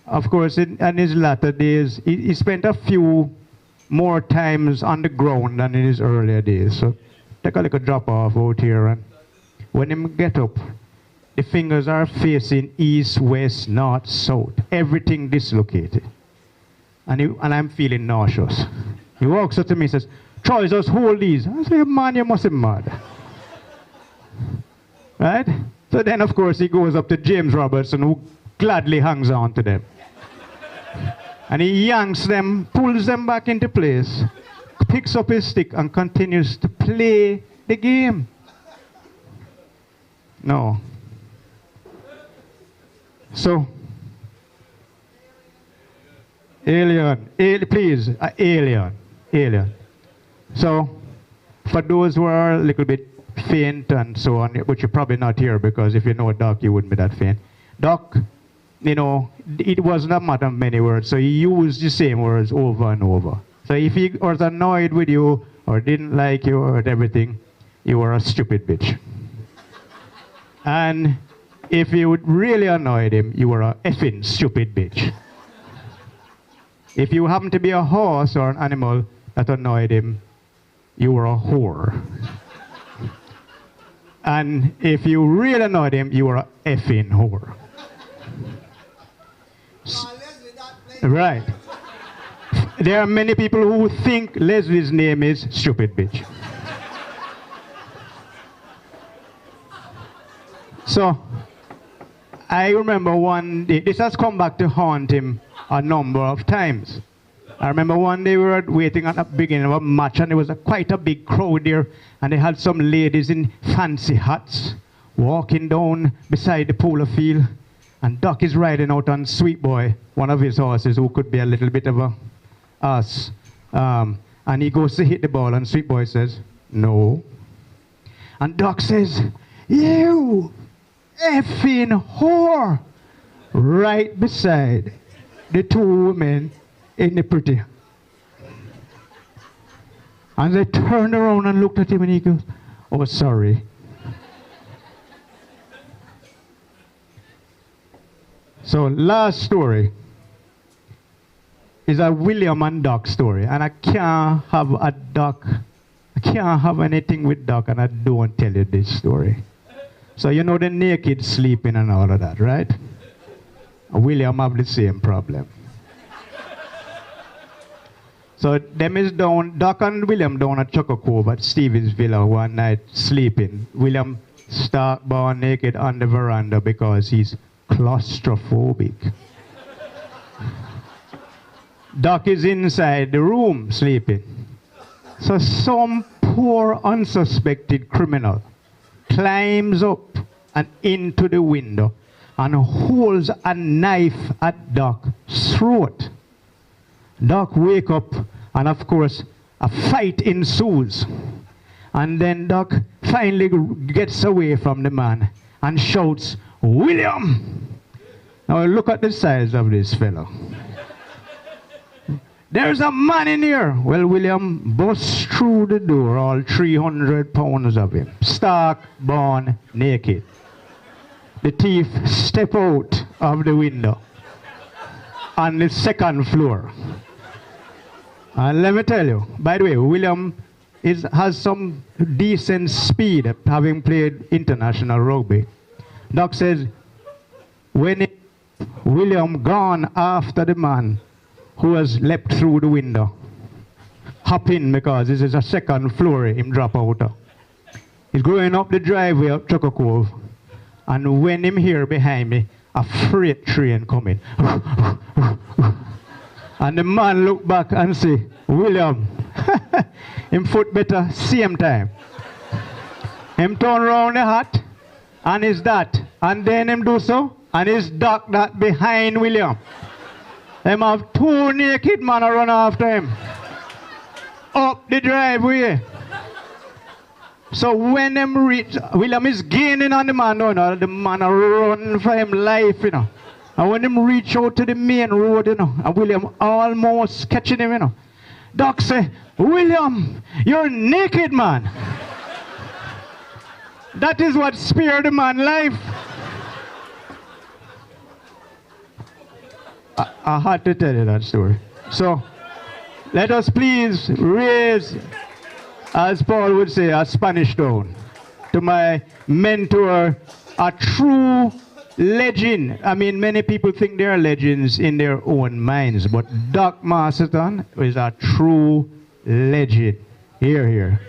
of course in his latter days, he spent a few more times on the ground than in his earlier days. So take a little drop off out here, and when him get up, the fingers are facing east, west, north, south, everything dislocated. And I'm feeling nauseous. He walks up to me and says, "Troy, just hold these." I say, "Man, you must be mad." Right? So then, of course, he goes up to James Robertson, who gladly hangs on to them. And he yanks them, pulls them back into place, picks up his stick, and continues to play the game. No. So, alien, please, alien. So, for those who are a little bit faint and so on, which you're probably not here, because if you know Doc, you wouldn't be that faint. Doc, it wasn't a matter of many words, so he used the same words over and over. So if he was annoyed with you, or didn't like you, or everything, you were a stupid bitch. And if you really annoyed him, you were a effing stupid bitch. If you happened to be a horse or an animal that annoyed him, you were a whore. And if you really annoyed him, you were a effing whore. Right. There are many people who think Leslie's name is stupid bitch. So, I remember one day, this has come back to haunt him a number of times. I remember one day we were waiting at the beginning of a match, and there was quite a big crowd there, and they had some ladies in fancy hats walking down beside the polo field, and Doc is riding out on Sweet Boy, one of his horses who could be a little bit of a ass, and he goes to hit the ball, and Sweet Boy says, "No." And Doc says, "You effing whore," right beside the 2 women in the pretty. And they turned around and looked at him, and he goes, "Oh, sorry." So last story is a William and Doc story, and I can't have anything with Doc and I don't tell you this story. So you know the naked sleeping and all of that, right? William have the same problem. So them is down, Doc and William down at Choco Cove at Stevie's Villa one night sleeping. William stark born naked on the veranda because he's claustrophobic. Doc is inside the room sleeping. So some poor unsuspected criminal climbs up and into the window and holds a knife at Doc's throat. Doc wake up, and of course a fight ensues. And then Doc finally gets away from the man and shouts, "William!" Now look at the size of this fellow. "There's a man in here!" Well, William busts through the door, all 300 pounds of him, stark, born, naked. The thief step out of the window on the second floor. And let me tell you, by the way, William has some decent speed, having played international rugby. Doc says, when William gone after the man who has leapt through the window, hop in because this is a second floor him drop out of. He's going up the driveway up Chucker Cove, and when him here behind me, a freight train coming. And the man look back and say, William, him foot better same time. Him turn round the hat, and is that, and then him do so, and is duck that behind William. Them have two naked men run after him. Up the driveway. So when them reach, William is gaining on the man, no, the man run for him life, you know. And when them reach out to the main road, you know, and William almost catching him, you know. Doc say, William, you're naked, man. That is what spared the man life. I had to tell you that story. So, let us please raise, as Paul would say, a Spanish stone to my mentor, a true legend. I mean, many people think they are legends in their own minds, but Doc Masterton is a true legend. Here, here.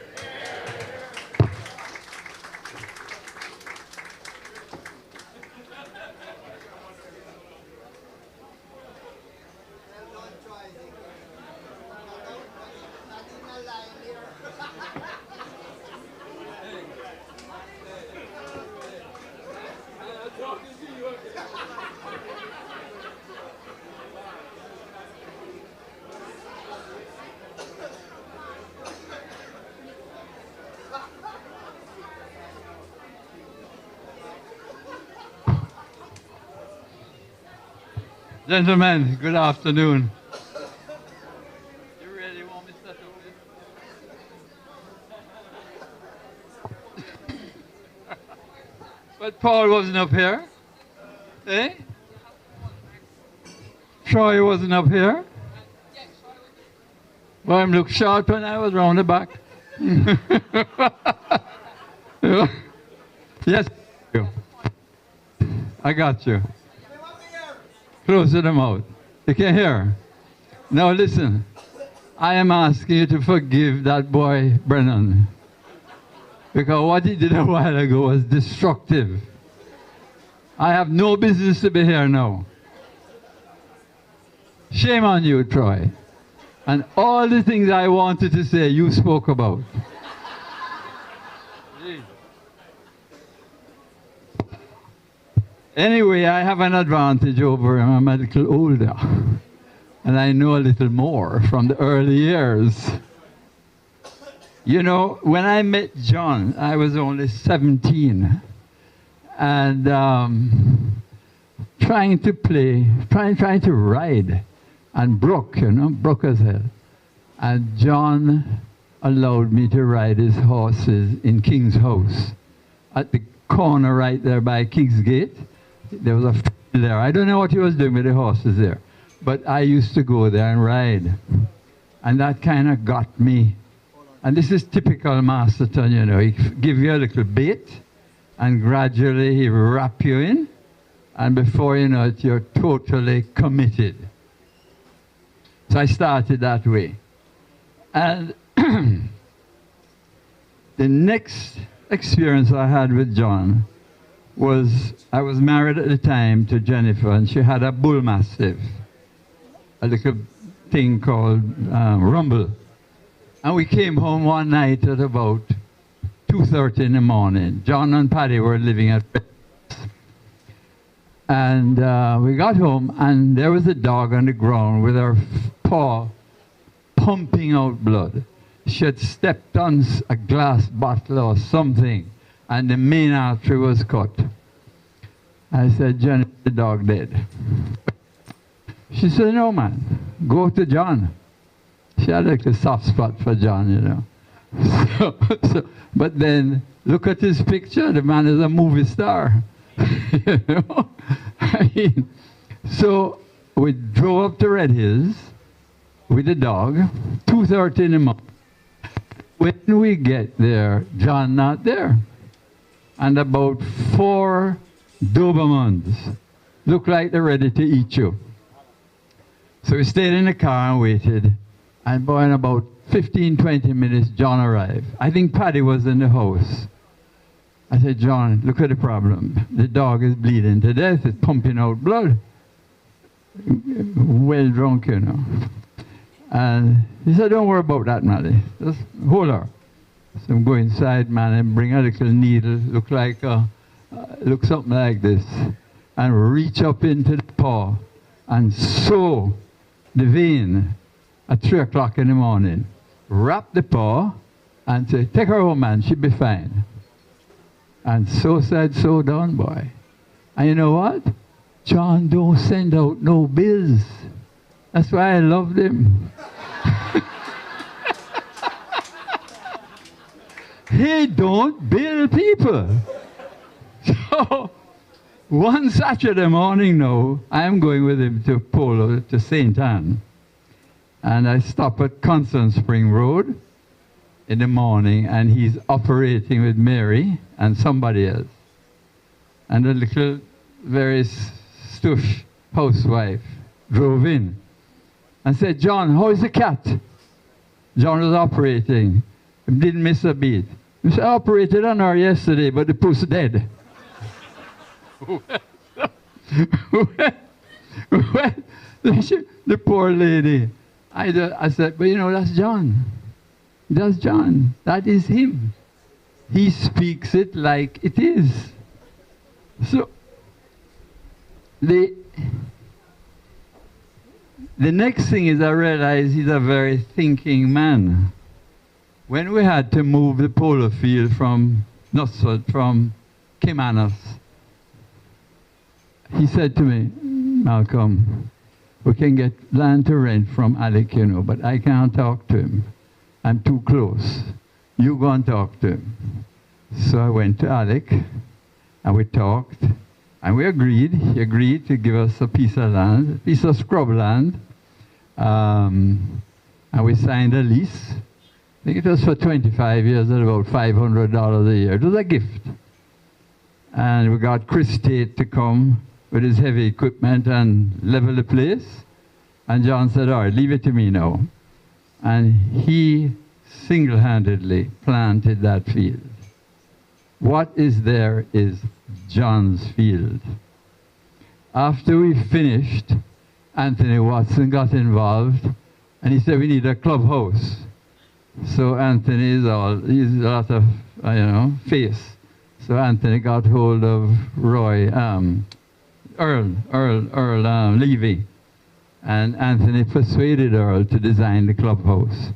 Gentlemen, good afternoon. You really want me to start over? But Paul wasn't up here. Eh? Troy wasn't up here. Well, I looked short when I was round the back. Yes, I got you. Close to the mouth. You can hear. Now listen, I am asking you to forgive that boy, Brennan. Because what he did a while ago was destructive. I have no business to be here now. Shame on you, Troy. And all the things I wanted to say, you spoke about. Anyway, I have an advantage over him. I'm a little older. And I know a little more from the early years. You know, when I met John, I was only 17. And trying to play, trying to ride. And broke, you know, broke as hell. And John allowed me to ride his horses in King's House. At the corner right there by King's Gate. There was a field there. I don't know what he was doing with the horses there. But I used to go there and ride. And that kind of got me. And this is typical Masterton, you know. He give you a little bait, and gradually he wrap you in. And before you know it, you're totally committed. So I started that way. And the next experience I had with John was, I was married at the time to Jennifer, and she had a bull mastiff, a little thing called Rumble. And we came home one night at about 2:30 in the morning. John and Paddy were living at and we got home, and there was a dog on the ground with her paw pumping out blood. She had stepped on a glass bottle or something, and the main artery was cut. I said, Jenny, the dog dead. She said, no, man, go to John. She had like a soft spot for John, you know. But then, look at his picture. The man is a movie star. You know? I mean, so we drove up to Red Hills with the dog, 2:30 in the morning. When we get there, John not there. And about 4 Dobermans look like they're ready to eat you. So we stayed in the car and waited. And boy, in about 15, 20 minutes, John arrived. I think Paddy was in the house. I said, John, look at the problem. The dog is bleeding to death. It's pumping out blood. Well drunk, you know. And he said, don't worry about that, Maddie. Just hold her. So I'm going inside, man, and bring a little needle, look something like this, and reach up into the paw and sew the vein at 3 o'clock in the morning. Wrap the paw and say, take her home, man, she'll be fine. And so said, so done, boy. And you know what? John don't send out no bills. That's why I loved him. He don't bill people. So one Saturday morning now, I'm going with him to Polo, to St. Anne. And I stop at Constant Spring Road in the morning, and he's operating with Mary and somebody else. And a little, very stush housewife drove in and said, John, how is the cat? John was operating, didn't miss a beat. He said, I operated on her yesterday, but the puss dead. The poor lady. I said, but you know, that's John. That's John. That is him. He speaks it like it is. So, the next thing is I realized he's a very thinking man. When we had to move the polo field from Knutsford, from Kimanas, he said to me, Malcolm, we can get land to rent from Alec, you know, but I can't talk to him. I'm too close. You go and talk to him. So I went to Alec, and we talked, and we agreed. He agreed to give us a piece of land, a piece of scrub land, and we signed a lease. I think it was for 25 years at about $500 a year. It was a gift. And we got Chris Tate to come with his heavy equipment and level the place. And John said, all right, leave it to me now. And he single-handedly planted that field. What is there is John's field. After we finished, Anthony Watson got involved, and he said, we need a clubhouse. So Anthony he's a lot of, face. So Anthony got hold of Roy, Earl Levy. And Anthony persuaded Earl to design the clubhouse.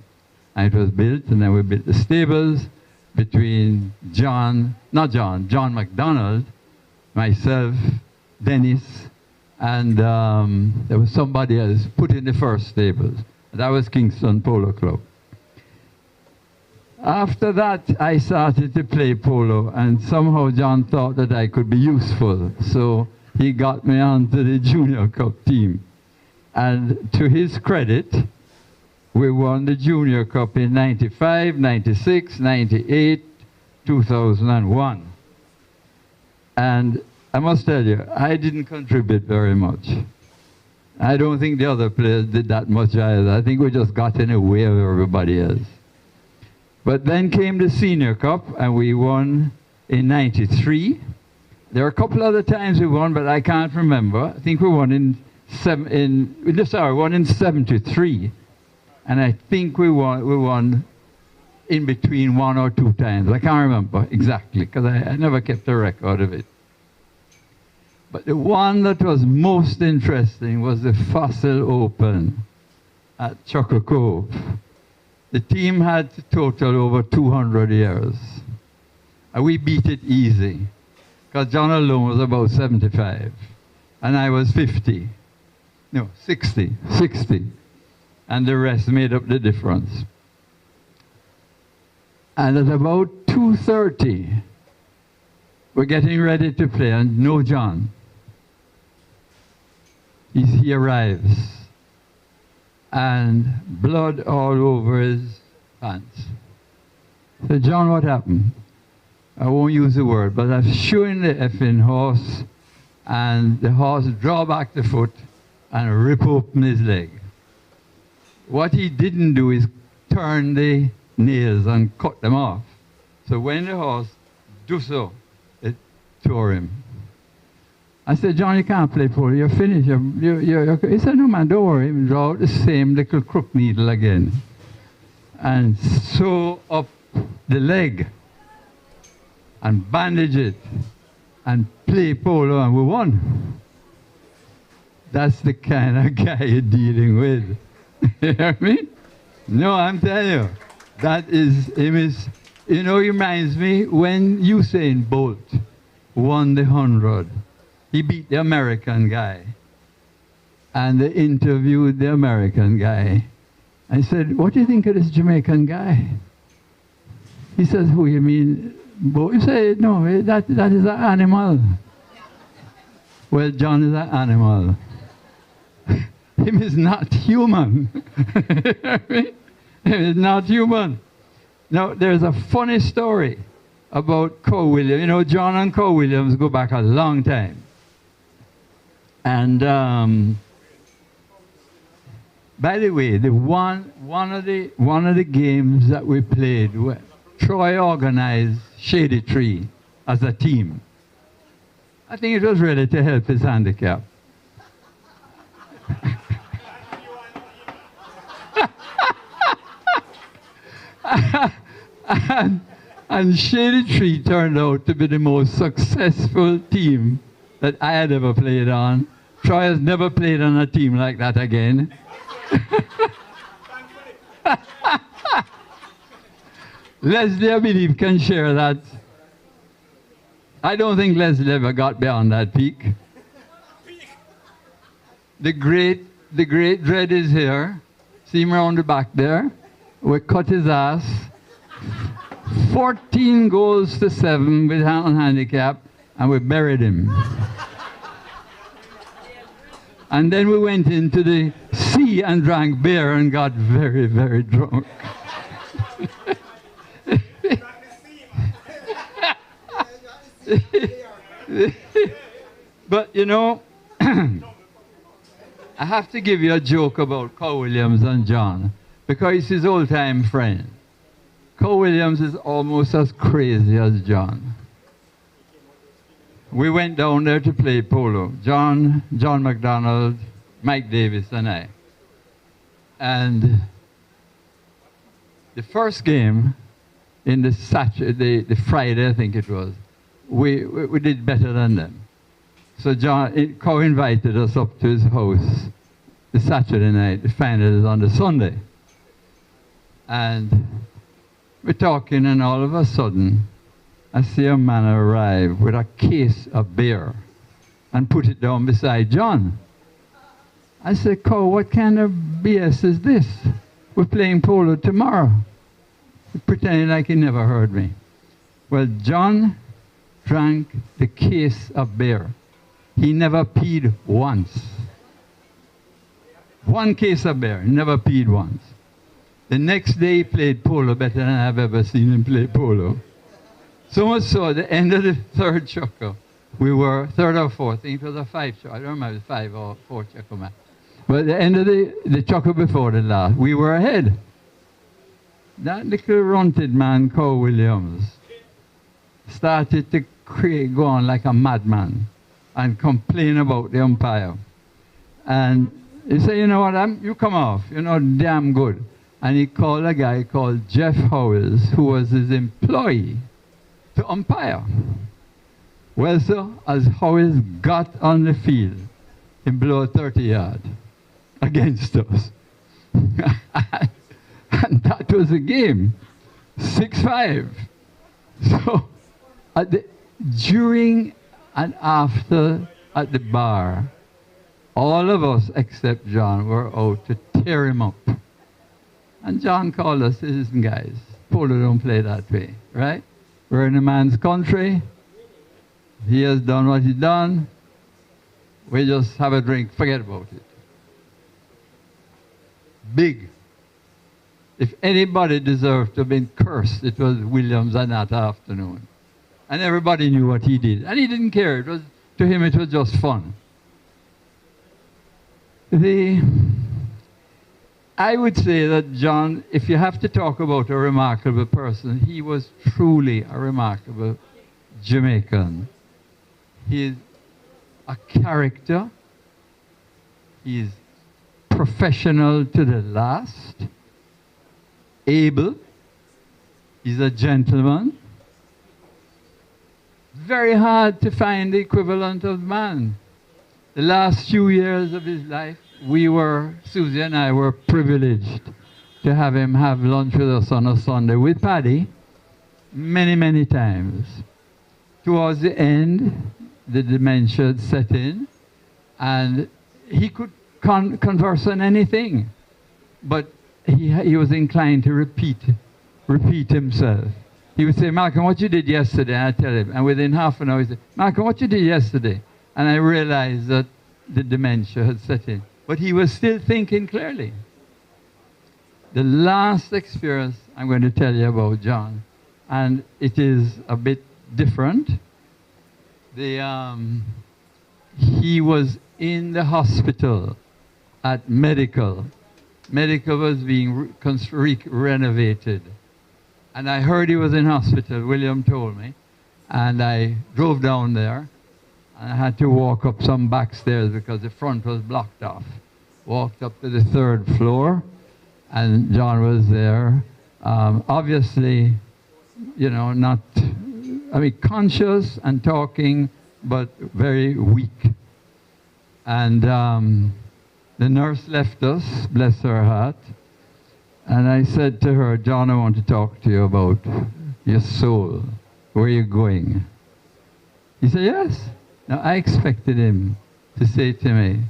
And it was built, and then we built the stables between John McDonald, myself, Dennis, and there was somebody else put in the first stables. That was Kingston Polo Club. After that, I started to play polo, and somehow John thought that I could be useful. So he got me onto the Junior Cup team. And to his credit, we won the Junior Cup in 95, 96, 98, 2001. And I must tell you, I didn't contribute very much. I don't think the other players did that much either. I think we just got in the way of everybody else. But then came the Senior Cup, and we won in 93. There are a couple other times we won, but I can't remember. I think we won in 73. And I think we won in between 1 or 2 times. I can't remember exactly, because I never kept a record of it. But the one that was most interesting was the Fossil Open at Chuckle Cove. The team had to total over 200 years. And we beat it easy, because John alone was about 75, and I was 50. No, 60. And the rest made up the difference. And at about 2:30, we're getting ready to play, and no John. He arrives, and blood all over his pants. I said, John, what happened? I won't use the word, but I was shooing the effing horse, and the horse draw back the foot and rip open his leg. What he didn't do is turn the nails and cut them off. So when the horse do so, it tore him. I said, John, you can't play polo. You're finished. He said, no, man, don't worry. Draw out the same little crook needle again and sew up the leg and bandage it and play polo, and we won. That's the kind of guy you're dealing with. You hear me? No, I'm telling you. That is, you know, he reminds me when Usain Bolt won the 100. He beat the American guy. And they interviewed the American guy. I said, what do you think of this Jamaican guy? He says, who you mean? Bolt? He said, no, that is an animal. Well, John is an animal. Him is not human. Him is not human. Now, there's a funny story about Co Williams. You know, John and Co Williams go back a long time. And by the way, one of the games that we played, Troy organized Shady Tree as a team. I think it was really to help his handicap. and Shady Tree turned out to be the most successful team that I had ever played on. Troy has never played on a team like that again. Leslie, I believe, can share that. I don't think Leslie ever got beyond that peak. The great Dread is here. See him around the back there. We cut his ass. 14 goals to 7 with handicap, and we buried him. And then we went into the sea and drank beer and got very, very drunk. But you know, I have to give you a joke about Co Williams and John, because he's his old-time friend. Co Williams is almost as crazy as John. We went down there to play polo. John McDonald, Mike Davis, and I. And the first game, in the Friday, I think it was, we did better than them. So Co invited us up to his house the Saturday night. The final is on the Sunday. And we're talking, and all of a sudden, I see a man arrive with a case of beer and put it down beside John. I said, Co, what kind of BS is this? We're playing polo tomorrow. Pretending like he never heard me. Well, John drank the case of beer. He never peed once. One case of beer, never peed once. The next day he played polo better than I've ever seen him play polo. So much so, at the end of the third chuckle, we were third or fourth. I think it was a 5 chuckle. I don't remember, 5 or 4 chuckle match. But at the end of the chuckle before the last, we were ahead. That little runted man, Co Williams, started to go on like a madman and complain about the umpire. And he said, you know what, you come off, you're not damn good. And he called a guy called Jeff Howells, who was his employee, to umpire. Well, sir, as Howells got on the field, he blew a 30-yard against us. And that was the game, 6-5. So, during and after at the bar, all of us except John were out to tear him up. And John called us, listen guys, polo don't play that way, right? We're in a man's country. He has done what he's done. We just have a drink, forget about it. Big. If anybody deserved to have been cursed, it was Williams on that afternoon. And everybody knew what he did. And he didn't care. To him, it was just fun. I would say that John, if you have to talk about a remarkable person, he was truly a remarkable Jamaican. He is a character. He is professional to the last. Able. He's a gentleman. Very hard to find the equivalent of man. The last few years of his life, Susie and I were privileged to have him have lunch with us on a Sunday with Paddy many, many times. Towards the end, the dementia had set in, and he could converse on anything, but he was inclined to repeat himself. He would say, Malcolm, what you did yesterday? And I'd tell him, and within half an hour he'd say, Malcolm, what you did yesterday? And I realized that the dementia had set in. But he was still thinking clearly. The last experience I'm going to tell you about John, and it is a bit different. He was in the hospital at Medical. Medical was being renovated. And I heard he was in hospital, William told me. And I drove down there. And I had to walk up some back stairs because the front was blocked off. Walked up to the 3rd floor, and John was there. Obviously, you know, conscious and talking, but very weak. And the nurse left us, bless her heart. And I said to her, John, I want to talk to you about your soul. Where are you going? He said, yes. Now, I expected him to say to me,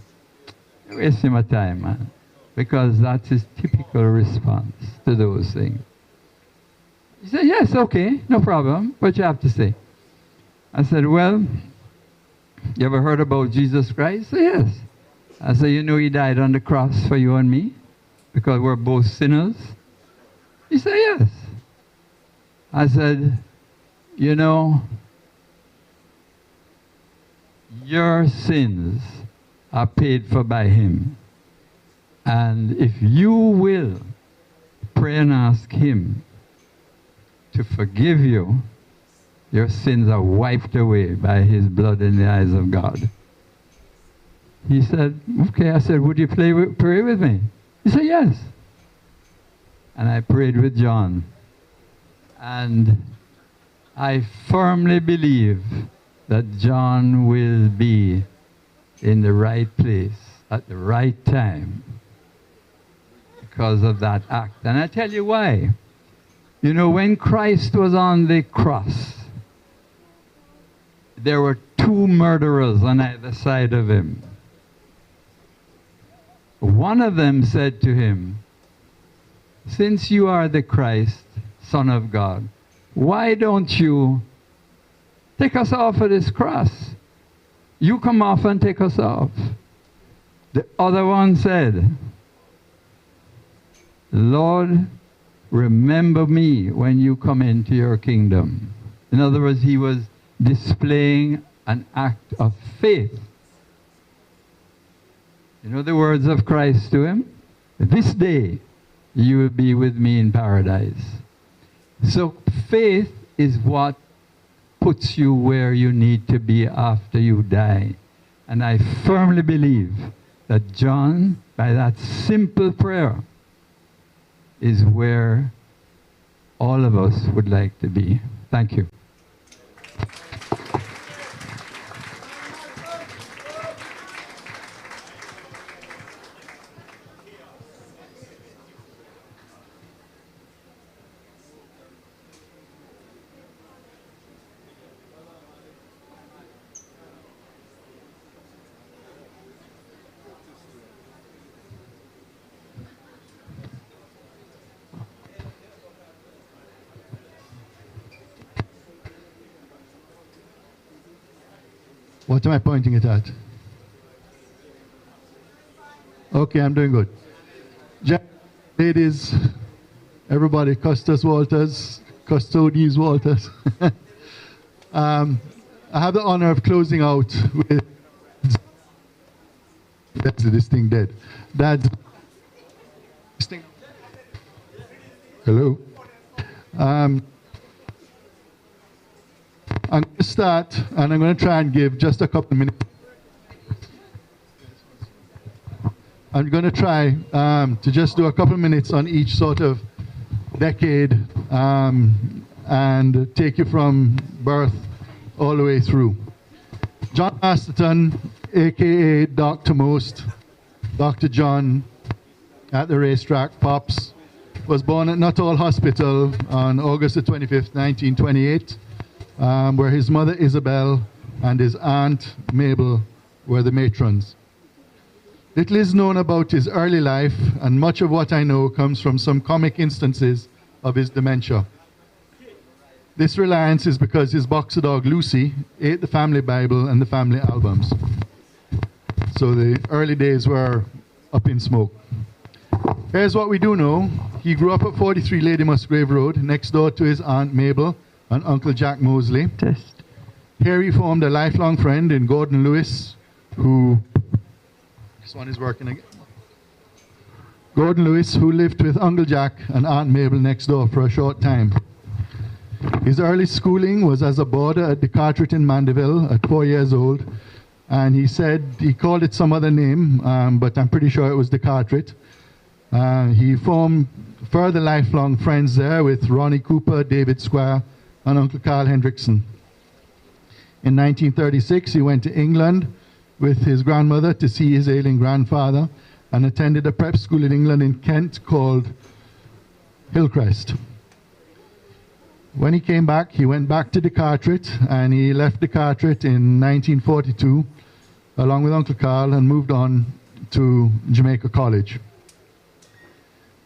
you're wasting my time, man. Because that's his typical response to those things. He said, yes, okay, no problem. What you have to say? I said, well, you ever heard about Jesus Christ? He said, yes. I said, you know he died on the cross for you and me? Because we're both sinners? He said, yes. I said, you know, your sins are paid for by him. And if you will pray and ask him to forgive you, your sins are wiped away by his blood in the eyes of God. He said, okay. I said, would you pray with me? He said, yes. And I prayed with John. And I firmly believe that John will be in the right place at the right time because of that act. And I tell you why. You know, when Christ was on the cross, there were 2 murderers on either side of him. One of them said to him, since you are the Christ, Son of God, why don't you take us off of this cross? You come off and take us off. The other one said, Lord, remember me when you come into your kingdom. In other words, he was displaying an act of faith. You know the words of Christ to him? This day you will be with me in paradise. So faith is what puts you where you need to be after you die. And I firmly believe that John, by that simple prayer, is where all of us would like to be. Thank you. What am I pointing it at? Okay, I'm doing good. Ladies, everybody, Custos Walters, Custodies Walters. I have the honor of closing out with this thing dead. Dad's this thing. Hello. I'm going to start, and I'm going to try and give just a couple of minutes. I'm going to try to just do a couple of minutes on each sort of decade and take you from birth all the way through. John Masterton, aka Dr. Most, Dr. John at the racetrack, Pops, was born at Nuttall Hospital on August the 25th, 1928, where his mother Isabel and his aunt Mabel were the matrons. Little is known about his early life, and much of what I know comes from some comic instances of his dementia. This reliance is because his boxer dog Lucy ate the family Bible and the family albums. So the early days were up in smoke. Here's what we do know. He grew up at 43 Lady Musgrave Road, next door to his Aunt Mabel and Uncle Jack Mosley. Here he formed a lifelong friend in Gordon Lewis, who... This one is working again. Gordon Lewis, who lived with Uncle Jack and Aunt Mabel next door for a short time. His early schooling was as a boarder at the Carteret in Mandeville at 4 years old, and he said he called it some other name, but I'm pretty sure it was the Carteret. He formed further lifelong friends there with Ronnie Cooper, David Squire, and Uncle Carl Hendrickson. In 1936, he went to England with his grandmother to see his ailing grandfather and attended a prep school in England in Kent called Hillcrest. When he came back, he went back to the Carteret, and he left the Carteret in 1942 along with Uncle Carl and moved on to Jamaica College.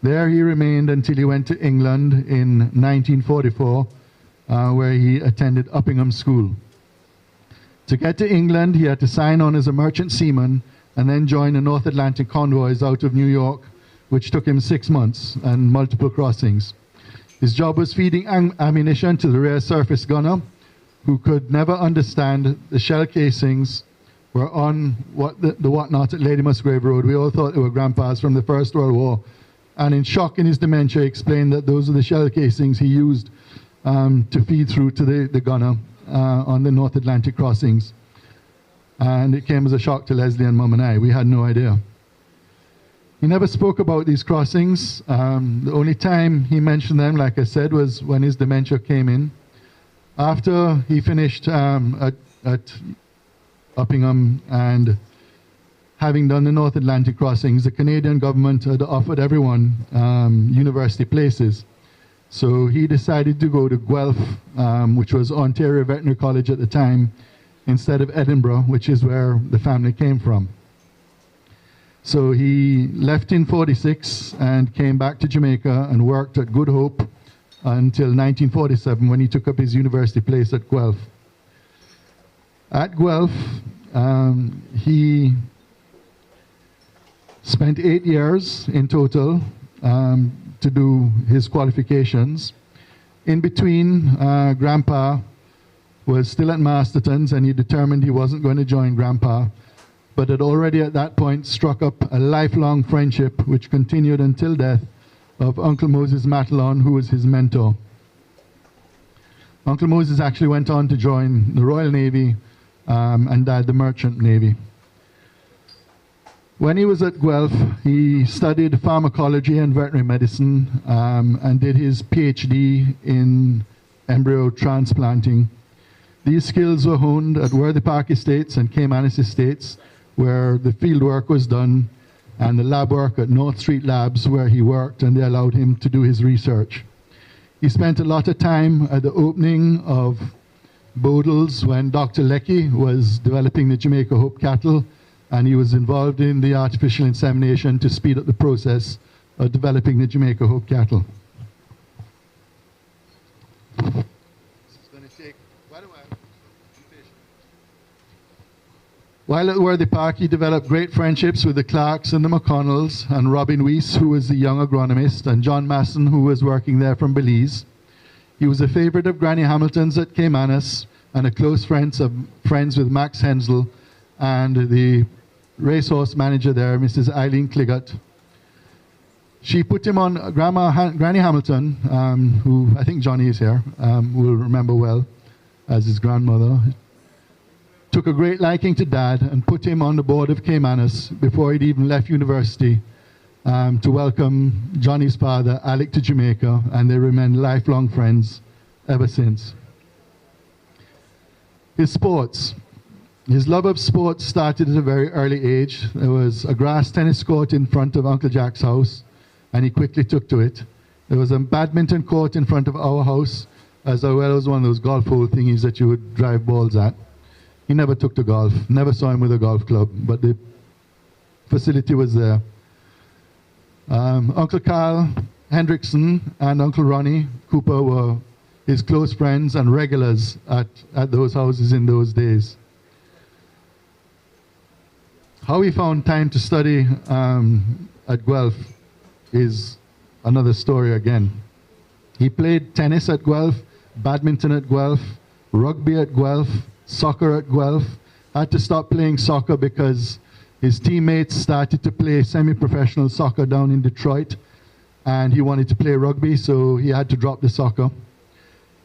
There he remained until he went to England in 1944, where he attended Uppingham School. To get to England, he had to sign on as a merchant seaman and then join the North Atlantic convoys out of New York, which took him 6 months and multiple crossings. His job was feeding ammunition to the rear surface gunner, who could never understand the shell casings were on the whatnot at Lady Musgrave Road. We all thought they were grandpas from the First World War. And in shock in his dementia, explained that those are the shell casings he used to feed through to the gunner on the North Atlantic crossings. And it came as a shock to Leslie and Mum and I. We had no idea. He never spoke about these crossings. The only time he mentioned them, like I said, was when his dementia came in. After he finished at Uppingham and having done the North Atlantic crossings, the Canadian government had offered everyone university places. So he decided to go to Guelph, which was Ontario Veterinary College at the time, instead of Edinburgh, which is where the family came from. So he left in 46 and came back to Jamaica and worked at Good Hope until 1947, when he took up his university place at Guelph. At Guelph, he spent 8 years in total to do his qualifications. In between, Grandpa was still at Masterton's, and he determined he wasn't going to join Grandpa, but had already at that point struck up a lifelong friendship which continued until death of Uncle Moses Matalon, who was his mentor. Uncle Moses actually went on to join the Royal Navy and died the Merchant Navy. When he was at Guelph, he studied pharmacology and veterinary medicine and did his PhD in embryo transplanting. These skills were honed at Worthy Park Estates and Caymanas Estates, where the field work was done, and the lab work at North Street Labs, where he worked, and they allowed him to do his research. He spent a lot of time at the opening of Bodles when Dr. Leckie was developing the Jamaica Hope cattle, and he was involved in the artificial insemination to speed up the process of developing the Jamaica Hope cattle. This is going to take quite a while. Be patient. While at Worthy Park, he developed great friendships with the Clarks and the McDonalds, and Robin Weiss, who was the young agronomist, and John Masson, who was working there from Belize. He was a favorite of Granny Hamilton's at Caymanas, and a close friends with Max Hensel and the racehorse manager there, Mrs. Eileen Cliggott. She put him on Granny Hamilton, who I think Johnny is here, will remember well as his grandmother. Took a great liking to Dad and put him on the board of Caymanas before he'd even left university to welcome Johnny's father, Alec, to Jamaica, and they remain lifelong friends ever since. His sports. His love of sports started at a very early age. There was a grass tennis court in front of Uncle Jack's house, and he quickly took to it. There was a badminton court in front of our house, as well as one of those golf hole thingies that you would drive balls at. He never took to golf, never saw him with a golf club, but the facility was there. Uncle Carl Hendrickson and Uncle Ronnie Cooper were his close friends and regulars at those houses in those days. How he found time to study at Guelph is another story again. He played tennis at Guelph, badminton at Guelph, rugby at Guelph, soccer at Guelph. Had to stop playing soccer because his teammates started to play semi-professional soccer down in Detroit, and he wanted to play rugby, so he had to drop the soccer.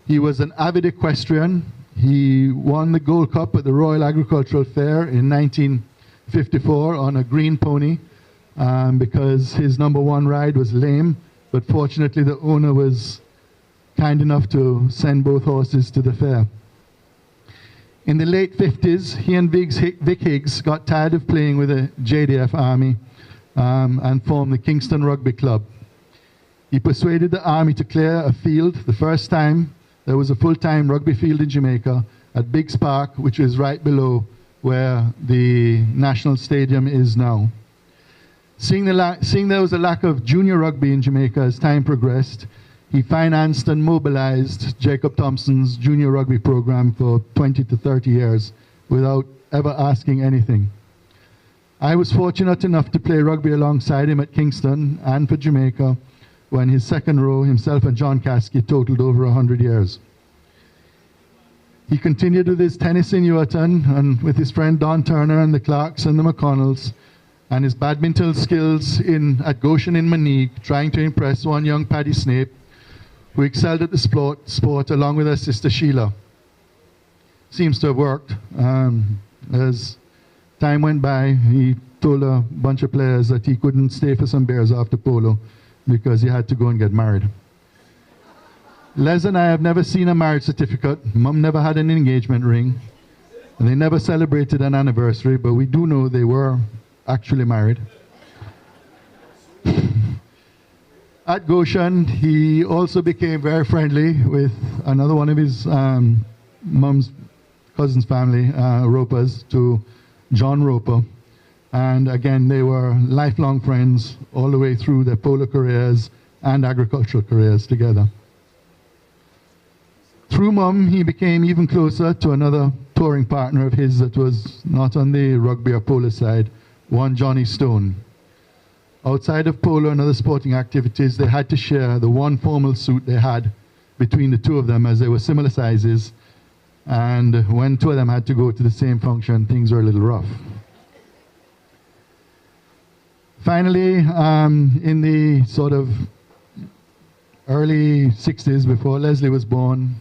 He was an avid equestrian. He won the Gold Cup at the Royal Agricultural Fair in 1954 on a green pony because his #1 ride was lame, but fortunately the owner was kind enough to send both horses to the fair. In the late 50s, he and Vic Higgs got tired of playing with the JDF Army and formed the Kingston Rugby Club. He persuaded the Army to clear a field the first time there was a full-time rugby field in Jamaica at Biggs Park, which is right below where the National Stadium is now. Seeing there was a lack of junior rugby in Jamaica as time progressed, he financed and mobilized Jacob Thompson's junior rugby program for 20 to 30 years without ever asking anything. I was fortunate enough to play rugby alongside him at Kingston and for Jamaica when his second row, himself and John Caskey, totaled over 100 years. He continued with his tennis in Uaton and with his friend Don Turner and the Clarks and the McDonalds, and his badminton skills at Goshen in Manique, trying to impress one young Paddy Snape, who excelled at the sport along with her sister Sheila. Seems to have worked. As time went by, he told a bunch of players that he couldn't stay for some beers after polo because he had to go and get married. Les and I have never seen a marriage certificate. Mum never had an engagement ring. And they never celebrated an anniversary, but we do know they were actually married. At Goshen, he also became very friendly with another one of his mum's cousin's family, Ropers, to John Roper. And again, they were lifelong friends all the way through their polo careers and agricultural careers together. Through Mum, he became even closer to another touring partner of his that was not on the rugby or polo side, one Johnny Stone. Outside of polo and other sporting activities, they had to share the one formal suit they had between the two of them, as they were similar sizes. And when two of them had to go to the same function, things were a little rough. Finally, in the sort of early 60s, before Leslie was born,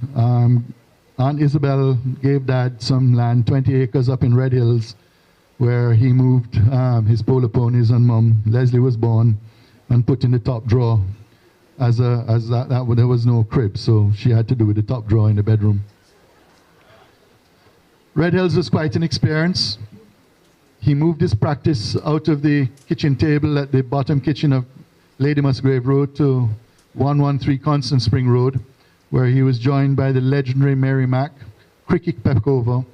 Aunt Isabel gave Dad some land, 20 acres up in Red Hills, where he moved his polo ponies, and Mum, Leslie, was born and put in the top drawer there was no crib, so she had to do with the top drawer in the bedroom. Red Hills was quite an experience. He moved his practice out of the kitchen table at the bottom kitchen of Lady Musgrave Road to 113 Constant Spring Road, where he was joined by the legendary Mary Mack, Cricket Pepcover,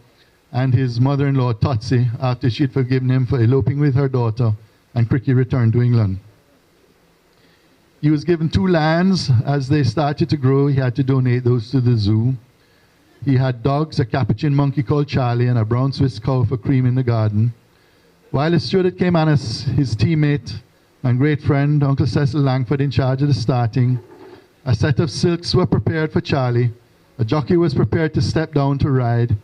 and his mother-in-law, Totsie, after she'd forgiven him for eloping with her daughter, and Cricky returned to England. He was given 2 lands. As they started to grow, he had to donate those to the zoo. He had dogs, a capuchin monkey called Charlie, and a brown Swiss cow for cream in the garden. While his steward came on as his teammate and great friend, Uncle Cecil Langford, in charge of the starting, a set of silks were prepared for Charlie. A jockey was prepared to step down to ride.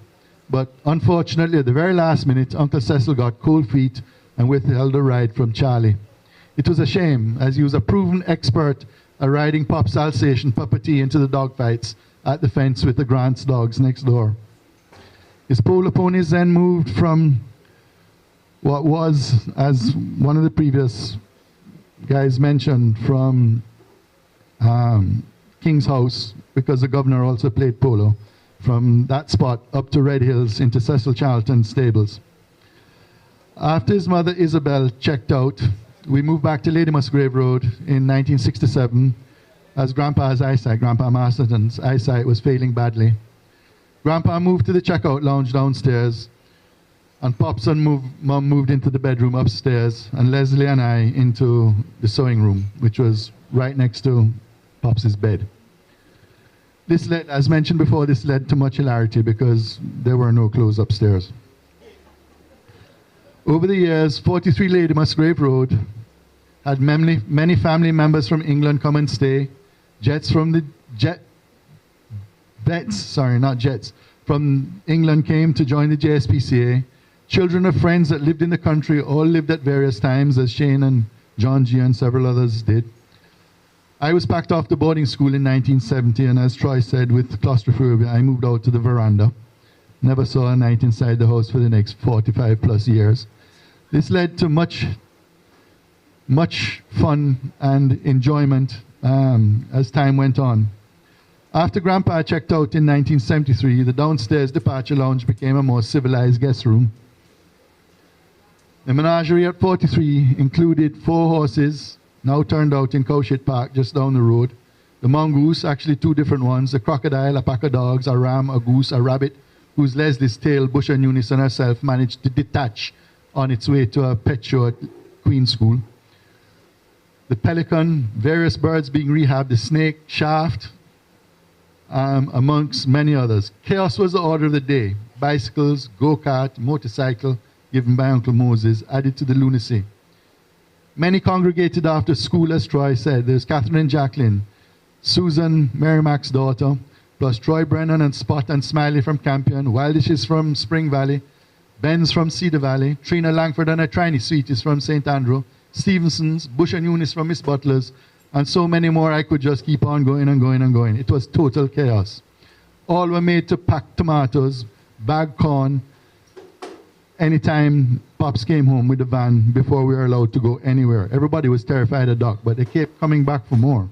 But unfortunately, at the very last minute, Uncle Cecil got cold feet and withheld the ride from Charlie. It was a shame, as he was a proven expert at riding Pop's Alsatian puppety into the dogfights at the fence with the Grant's dogs next door. His polo ponies then moved from what was, as one of the previous guys mentioned, from King's House, because the governor also played polo, from that spot up to Red Hills into Cecil Charlton's stables. After his mother Isabel checked out, we moved back to Lady Musgrave Road in 1967, as Grandpa's eyesight, Grandpa Masterton's eyesight, was failing badly. Grandpa moved to the checkout lounge downstairs, and Pops and Mum moved into the bedroom upstairs, and Leslie and I into the sewing room, which was right next to Pops' bed. This led, as mentioned before, this led to much hilarity because there were no clothes upstairs. Over the years, 43 Lady Musgrave Road had many family members from England come and stay. Vets from England came to join the JSPCA. Children of friends that lived in the country all lived at various times, as Shane and John G. and several others did. I was packed off to boarding school in 1970, and as Troy said, with claustrophobia, I moved out to the veranda. Never saw a night inside the house for the next 45 plus years. This led to much fun and enjoyment as time went on. After Grandpa checked out in 1973, the downstairs departure lounge became a more civilized guest room. The menagerie at 43 included 4 horses, now turned out in Cowshit Park, just down the road. The mongoose, actually 2 different ones, a crocodile, a pack of dogs, a ram, a goose, a rabbit, whose Leslie's tail, Bush and Eunice and herself managed to detach on its way to a pet show at Queen's School. The pelican, various birds being rehabbed, the snake, shaft, amongst many others. Chaos was the order of the day. Bicycles, go-kart, motorcycle, given by Uncle Moses, added to the lunacy. Many congregated after school, as Troy said. There's Catherine and Jacqueline, Susan, Mary Mac's daughter, plus Troy Brennan and Spot and Smiley from Campion, Wildish is from Spring Valley, Ben's from Cedar Valley, Trina Langford and her tiny sweet is from St. Andrew, Stevenson's, Bush and Eunice from Miss Butler's, and so many more. I could just keep on going and going and going. It was total chaos. All were made to pack tomatoes, bag corn, anytime Pops came home with the van before we were allowed to go anywhere. Everybody was terrified of Doc, but they kept coming back for more.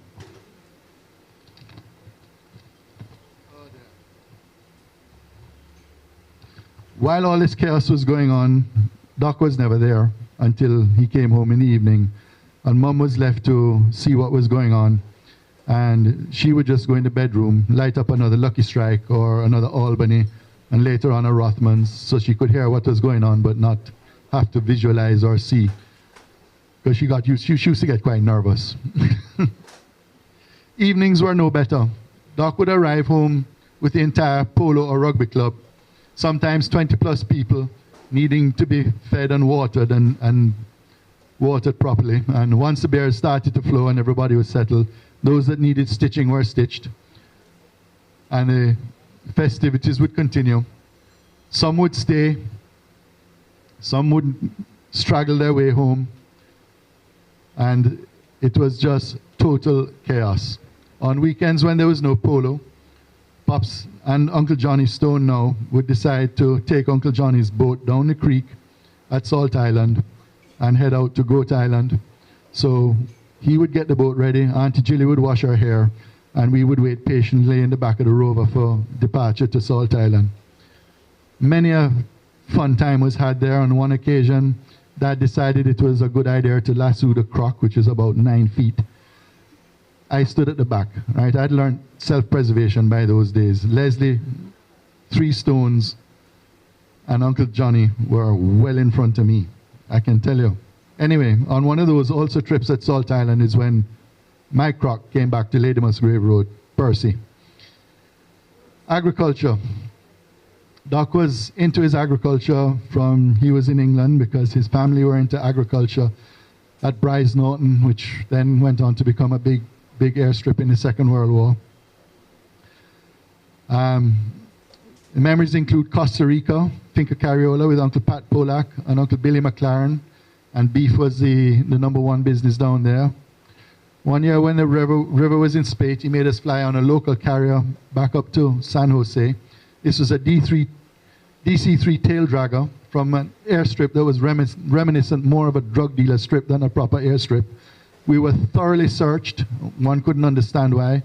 While all this chaos was going on, Doc was never there until he came home in the evening, and Mum was left to see what was going on, and she would just go in the bedroom, light up another Lucky Strike or another Albany, and later on a Rothmans, so she could hear what was going on but not have to visualize or see, because she used to get quite nervous. Evenings were no better. Doc would arrive home with the entire polo or rugby club, sometimes 20 plus people needing to be fed and watered and watered properly. And once the beers started to flow and everybody was settled, those that needed stitching were stitched. And the festivities would continue. Some would stay, some would straggle their way home, and it was just total chaos. On weekends when there was no polo, Pops and Uncle Johnny Stone now would decide to take Uncle Johnny's boat down the creek at Salt Island and head out to Goat Island. So he would get the boat ready, Auntie Jilly would wash her hair, and we would wait patiently in the back of the rover for departure to Salt Island. Many a fun time was had there. On one occasion, Dad decided it was a good idea to lasso the croc, which is about 9 feet. I stood at the back, right? I'd learned self-preservation by those days. Leslie, 3 stones, and Uncle Johnny were well in front of me, I can tell you. Anyway, on one of those also trips at Salt Island is when my croc came back to Lady Musgrave Road, Percy. Agriculture. Doc was into his agriculture from he was in England because his family were into agriculture at Bryce Norton, which then went on to become a big airstrip in the Second World War. The memories include Costa Rica, Finca Carriola with Uncle Pat Polak and Uncle Billy McLaren, and beef was the #1 business down there. One year when the river was in spate, he made us fly on a local carrier back up to San Jose. This was a DC-3 tail dragger from an airstrip that was reminiscent more of a drug dealer strip than a proper airstrip. We were thoroughly searched. One couldn't understand why.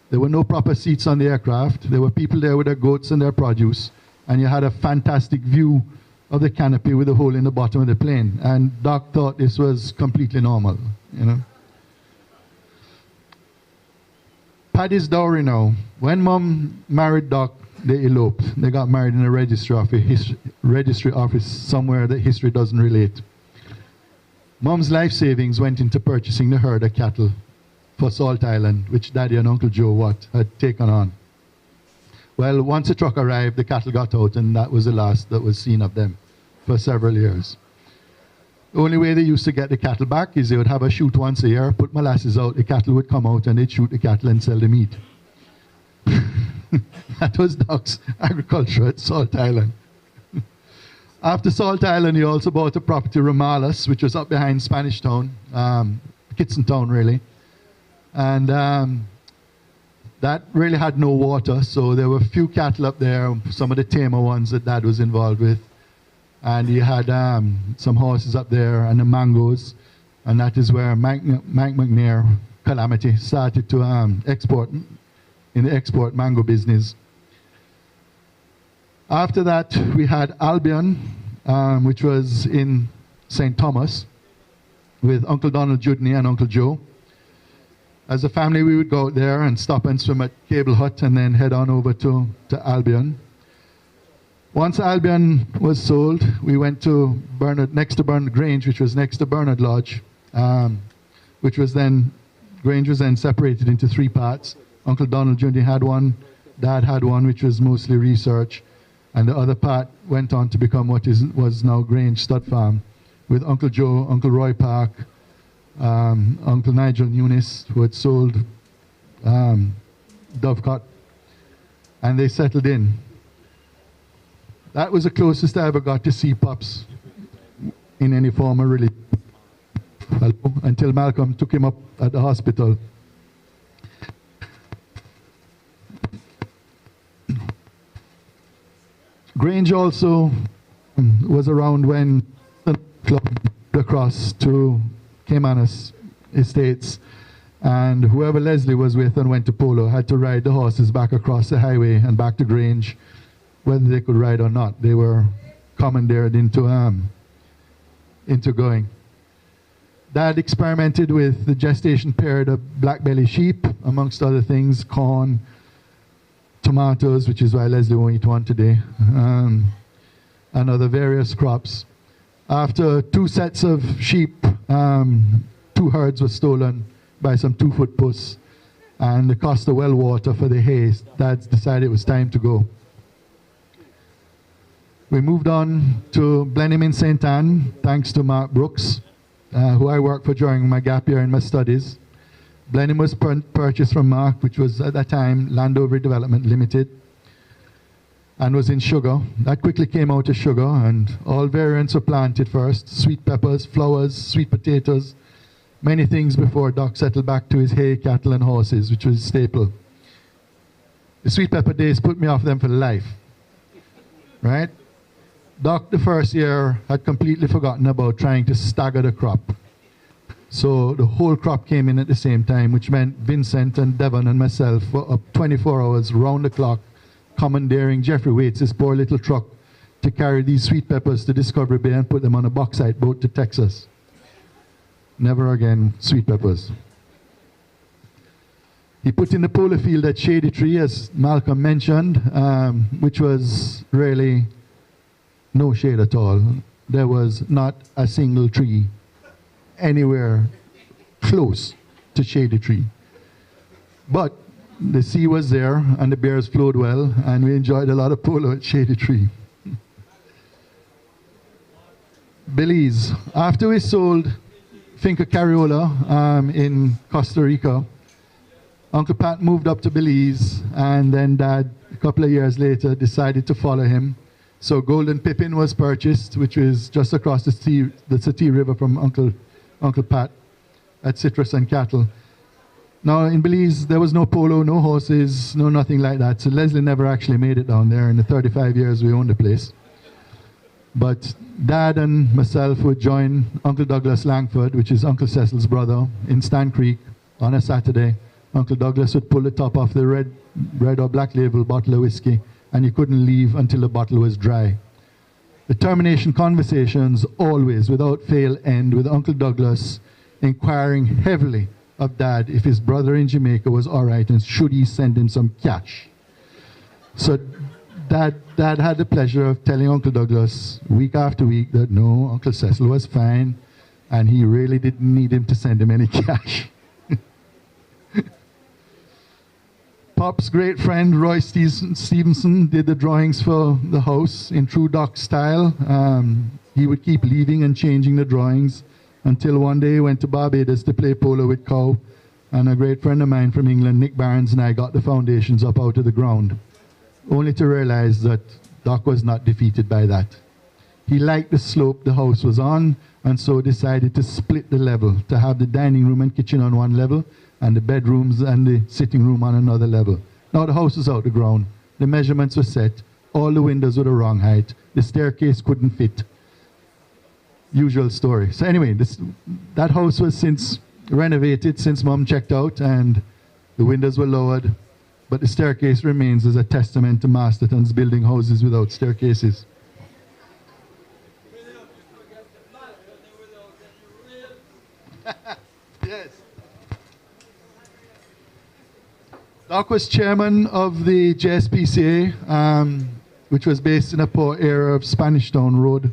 There were no proper seats on the aircraft. There were people there with their goats and their produce. And you had a fantastic view of the canopy with a hole in the bottom of the plane. And Doc thought this was completely normal, you know. Paddy's dowry now. When Mom married Doc, they eloped. They got married in a registry office somewhere that history doesn't relate. Mom's life savings went into purchasing the herd of cattle for Salt Island, which Daddy and Uncle Joe Watt had taken on. Well, once the truck arrived, the cattle got out, and that was the last that was seen of them for several years. The only way they used to get the cattle back is they would have a shoot once a year, put molasses out, the cattle would come out, and they'd shoot the cattle and sell the meat. That was Doc's agriculture at Salt Island. After Salt Island, he also bought a property, Romales, which was up behind Spanish Town, Kitson Town, really. And that really had no water, so there were few cattle up there, some of the tamer ones that Dad was involved with. And he had some horses up there and the mangoes, and that is where Mike McNair, Calamity, started to export, in the export mango business. After that, we had Albion, which was in St. Thomas, with Uncle Donald Judney and Uncle Joe. As a family, we would go out there and stop and swim at Cable Hut and then head on over to Albion. Once Albion was sold, we went to next to Bernard Grange, which was next to Bernard Lodge, which was then, Grange was then separated into 3 parts. Uncle Donald Jr. had one, Dad had one, which was mostly research, and the other part went on to become what was now Grange Stud Farm, with Uncle Joe, Uncle Roy Park, Uncle Nigel Nunes, who had sold Dovecot, and they settled in. That was the closest I ever got to see Pops in any form of religion, until Malcolm took him up at the hospital. Grange also was around when the club across to Caymanas Estates, and whoever Leslie was with and went to Polo had to ride the horses back across the highway and back to Grange, whether they could ride or not. They were commandeered into going. Dad experimented with the gestation period of black belly sheep, amongst other things, corn, tomatoes, which is why Leslie won't eat one today, and other various crops. After 2 sets of sheep, 2 herds were stolen by some 2-foot puss, and the cost of well water for the hay, Dad decided it was time to go. We moved on to Blenheim in St. Anne, thanks to Mark Brooks, who I worked for during my gap year in my studies. Blenheim was purchased from Mark, which was at that time Landover Development Limited, and was in sugar. That quickly came out of sugar, and all variants were planted first: sweet peppers, flowers, sweet potatoes, many things before Doc settled back to his hay, cattle, and horses, which was a staple. The sweet pepper days put me off them for life, right? Doc, the first year, had completely forgotten about trying to stagger the crop. So the whole crop came in at the same time, which meant Vincent and Devon and myself were up 24 hours round the clock, commandeering Jeffrey Waits' poor little truck to carry these sweet peppers to Discovery Bay and put them on a bauxite boat to Texas. Never again sweet peppers. He put in the polo field at Shady Tree, as Malcolm mentioned, which was really no shade at all. There was not a single tree anywhere close to Shady Tree. But the sea was there and the beers flowed well, and we enjoyed a lot of polo at Shady Tree. Belize. After we sold Finca Cariola in Costa Rica, Uncle Pat moved up to Belize, and then Dad, a couple of years later, decided to follow him. So Golden Pippin was purchased, which is just across the Settee River from Uncle Pat at Citrus and Cattle. Now in Belize, there was no polo, no horses, no nothing like that. So Leslie never actually made it down there in the 35 years we owned the place. But Dad and myself would join Uncle Douglas Langford, which is Uncle Cecil's brother, in Stan Creek on a Saturday. Uncle Douglas would pull the top off the red or black label bottle of whiskey, and you couldn't leave until the bottle was dry. The termination conversations always, without fail, end with Uncle Douglas inquiring heavily of Dad if his brother in Jamaica was all right and should he send him some cash. So Dad had the pleasure of telling Uncle Douglas week after week that no, Uncle Cecil was fine and he really didn't need him to send him any cash. Pop's great friend Roy Stevenson did the drawings for the house in true Doc style. He would keep leaving and changing the drawings until one day he went to Barbados to play polo with Cow, and a great friend of mine from England, Nick Barnes, and I got the foundations up out of the ground, only to realize that Doc was not defeated by that. He liked the slope the house was on, and so decided to split the level, to have the dining room and kitchen on one level, and the bedrooms and the sitting room on another level. Now the house was out the ground, the measurements were set, all the windows were the wrong height, the staircase couldn't fit. Usual story. So anyway, that house was since renovated, since Mom checked out, and the windows were lowered, but the staircase remains as a testament to Masterton's building houses without staircases. Yes. Doc was chairman of the JSPCA, which was based in a poor area of Spanish Town Road.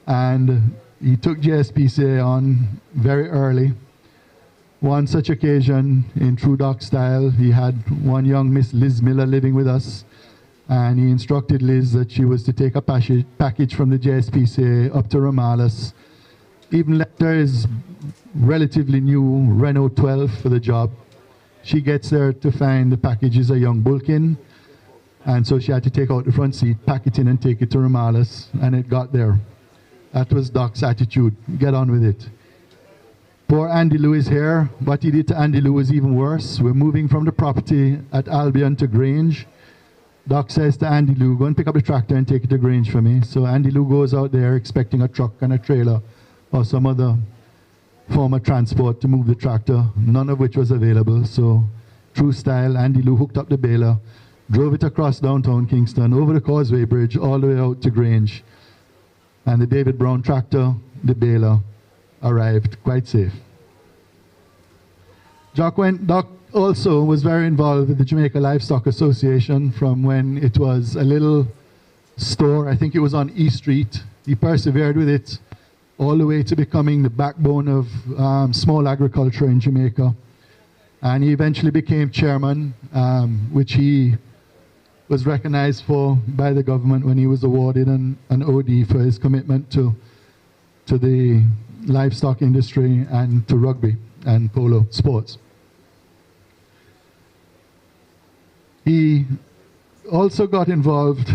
And he took JSPCA on very early. One such occasion, in true Doc style, he had one young Miss Liz Miller living with us, and he instructed Liz that she was to take a package from the JSPCA up to Romales. Even left her his relatively new Renault 12 for the job. She gets there to find the package is a young bulkin, and so she had to take out the front seat, pack it in and take it to Romales, and it got there. That was Doc's attitude. Get on with it. Poor Andy Lou is here. What he did to Andy Lou was even worse. We're moving from the property at Albion to Grange. Doc says to Andy Lou, go and pick up the tractor and take it to Grange for me. So Andy Lou goes out there expecting a truck and a trailer or some other form of transport to move the tractor, none of which was available. So true style, Andy Lou hooked up the baler, drove it across downtown Kingston, over the Causeway Bridge, all the way out to Grange. And the David Brown tractor, the baler, arrived quite safe. Doc also was very involved with the Jamaica Livestock Association from when it was a little store. I think it was on East Street. He persevered with it all the way to becoming the backbone of small agriculture in Jamaica. And he eventually became chairman, which he was recognized for by the government when he was awarded an OD for his commitment to the livestock industry and to rugby and polo sports. He also got involved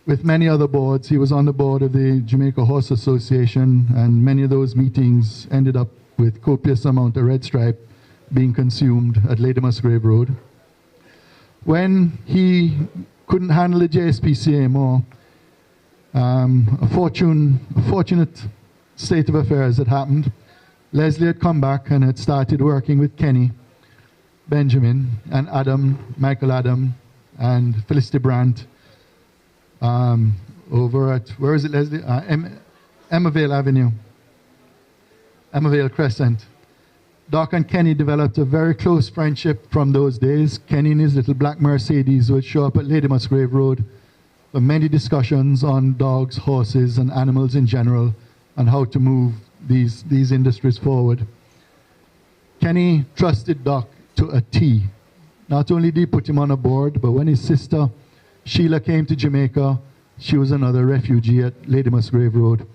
with many other boards. He was on the board of the Jamaica Horse Association, and many of those meetings ended up with copious amount of red stripe being consumed at Lady Musgrave Road. When he couldn't handle the JSPCA anymore, a fortunate state of affairs had happened. Leslie had come back and had started working with Kenny, Benjamin, and Adam, Michael Adam, and Felicity Brandt over at, where is it, Leslie? Emmavale Avenue, Emmavale Crescent. Doc and Kenny developed a very close friendship from those days. Kenny in his little black Mercedes would show up at Lady Musgrave Road for many discussions on dogs, horses, and animals in general, and how to move these industries forward. Kenny trusted Doc to a T. Not only did he put him on a board, but when his sister Sheila came to Jamaica, she was another refugee at Lady Musgrave Road.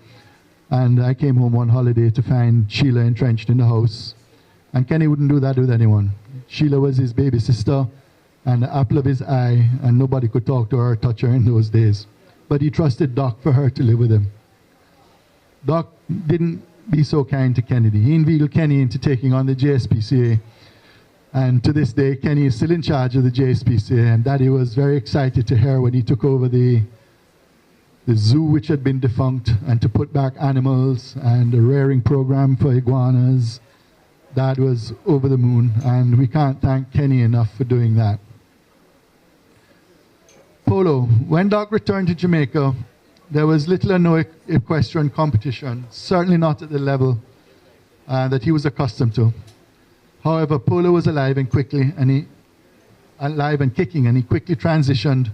And I came home one holiday to find Sheila entrenched in the house. And Kenny wouldn't do that with anyone. Sheila was his baby sister and the apple of his eye, and nobody could talk to her or touch her in those days. But he trusted Doc for her to live with him. Doc didn't be so kind to Kennedy. He inveigled Kenny into taking on the JSPCA. And to this day, Kenny is still in charge of the JSPCA, and Daddy was very excited to hear when he took over the zoo, which had been defunct, and to put back animals and a rearing program for iguanas. Dad was over the moon, and we can't thank Kenny enough for doing that. Polo. When Doc returned to Jamaica, there was little or no equestrian competition, certainly not at the level that he was accustomed to. However, Polo was alive and kicking, and he quickly transitioned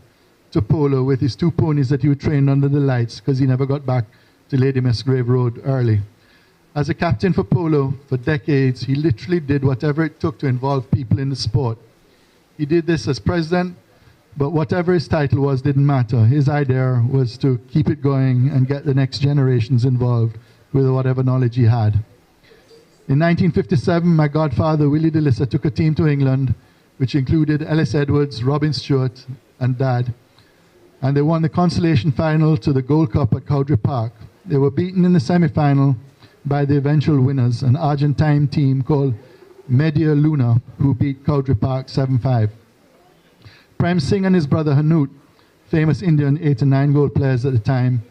to polo with his two ponies that he would train under the lights because he never got back to Lady Musgrave Road early. As a captain for polo for decades, he literally did whatever it took to involve people in the sport. He did this as president, but whatever his title was didn't matter. His idea was to keep it going and get the next generations involved with whatever knowledge he had. In 1957, my godfather, Willie DeLissa, took a team to England, which included Ellis Edwards, Robin Stewart, and Dad. And they won the consolation final to the Gold Cup at Cowdrey Park. They were beaten in the semi-final by the eventual winners, an Argentine team called Media Luna, who beat Cowdrey Park 7-5. Prem Singh and his brother Hanut, famous Indian 8 and 9 goal players at the time,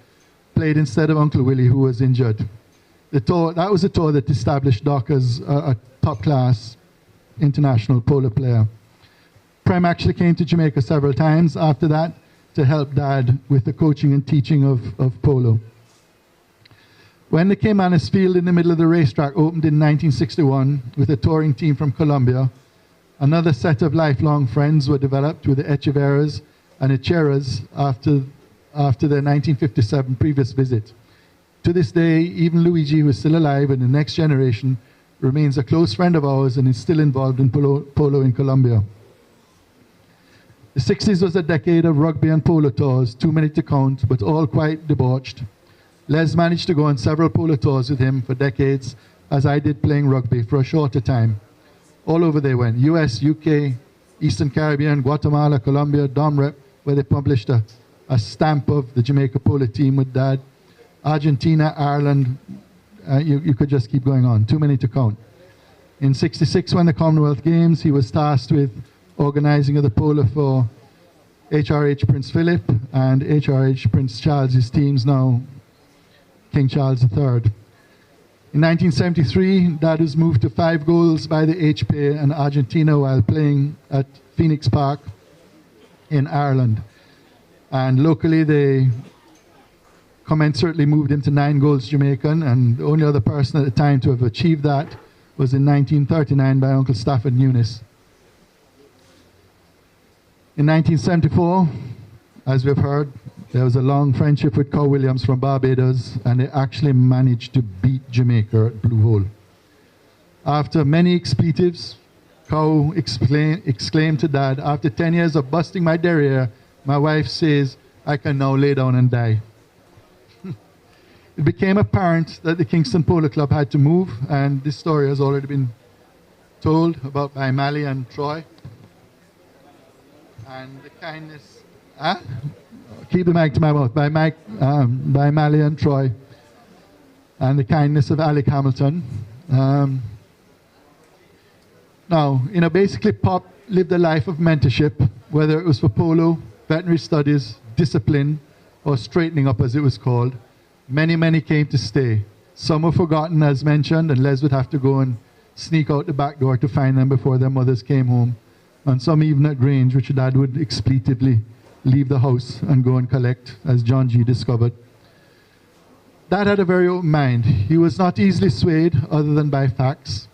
played instead of Uncle Willie, who was injured. That was a tour that established Doc as a top-class international polo player. Prem actually came to Jamaica several times after that to help Dad with the coaching and teaching of polo. When the Caymanas Field in the middle of the racetrack opened in 1961 with a touring team from Colombia, another set of lifelong friends were developed with the Echeverras and Echeras after their 1957 previous visit. To this day, even Luigi, who is still alive and the next generation, remains a close friend of ours and is still involved in polo in Colombia. The 60s was a decade of rugby and polo tours, too many to count, but all quite debauched. Les managed to go on several polo tours with him for decades, as I did playing rugby for a shorter time. All over they went, US, UK, Eastern Caribbean, Guatemala, Colombia, Domrep, where they published a stamp of the Jamaica polo team with Dad. Argentina, Ireland, you could just keep going on, too many to count. In '66, when the Commonwealth Games, he was tasked with organizing of the polo for HRH Prince Philip and HRH Prince Charles' teams, now King Charles III. In 1973, Dad was moved to 5 goals by the HPA and Argentina while playing at Phoenix Park in Ireland. And locally, they commensurately moved him to 9 goals Jamaican, and the only other person at the time to have achieved that was in 1939 by Uncle Stafford Nunes. In 1974, as we've heard, there was a long friendship with Cow Williams from Barbados, and they actually managed to beat Jamaica at Blue Hole. After many expletives, Cow exclaimed to Dad, "After 10 years of busting my derriere, my wife says I can now lay down and die." It became apparent that the Kingston Polo Club had to move, and this story has already been told about by Mally and Troy. And the kindness, keep the mic to my mouth, by Mally and Troy, and the kindness of Alec Hamilton. Now, basically Pop lived a life of mentorship, whether it was for polo, veterinary studies, discipline, or straightening up as it was called. Many, many came to stay. Some were forgotten, as mentioned, and Les would have to go and sneak out the back door to find them before their mothers came home. And some even at Grange, which Dad would expletively leave the house and go and collect, as John G. discovered. Dad had a very open mind. He was not easily swayed other than by facts.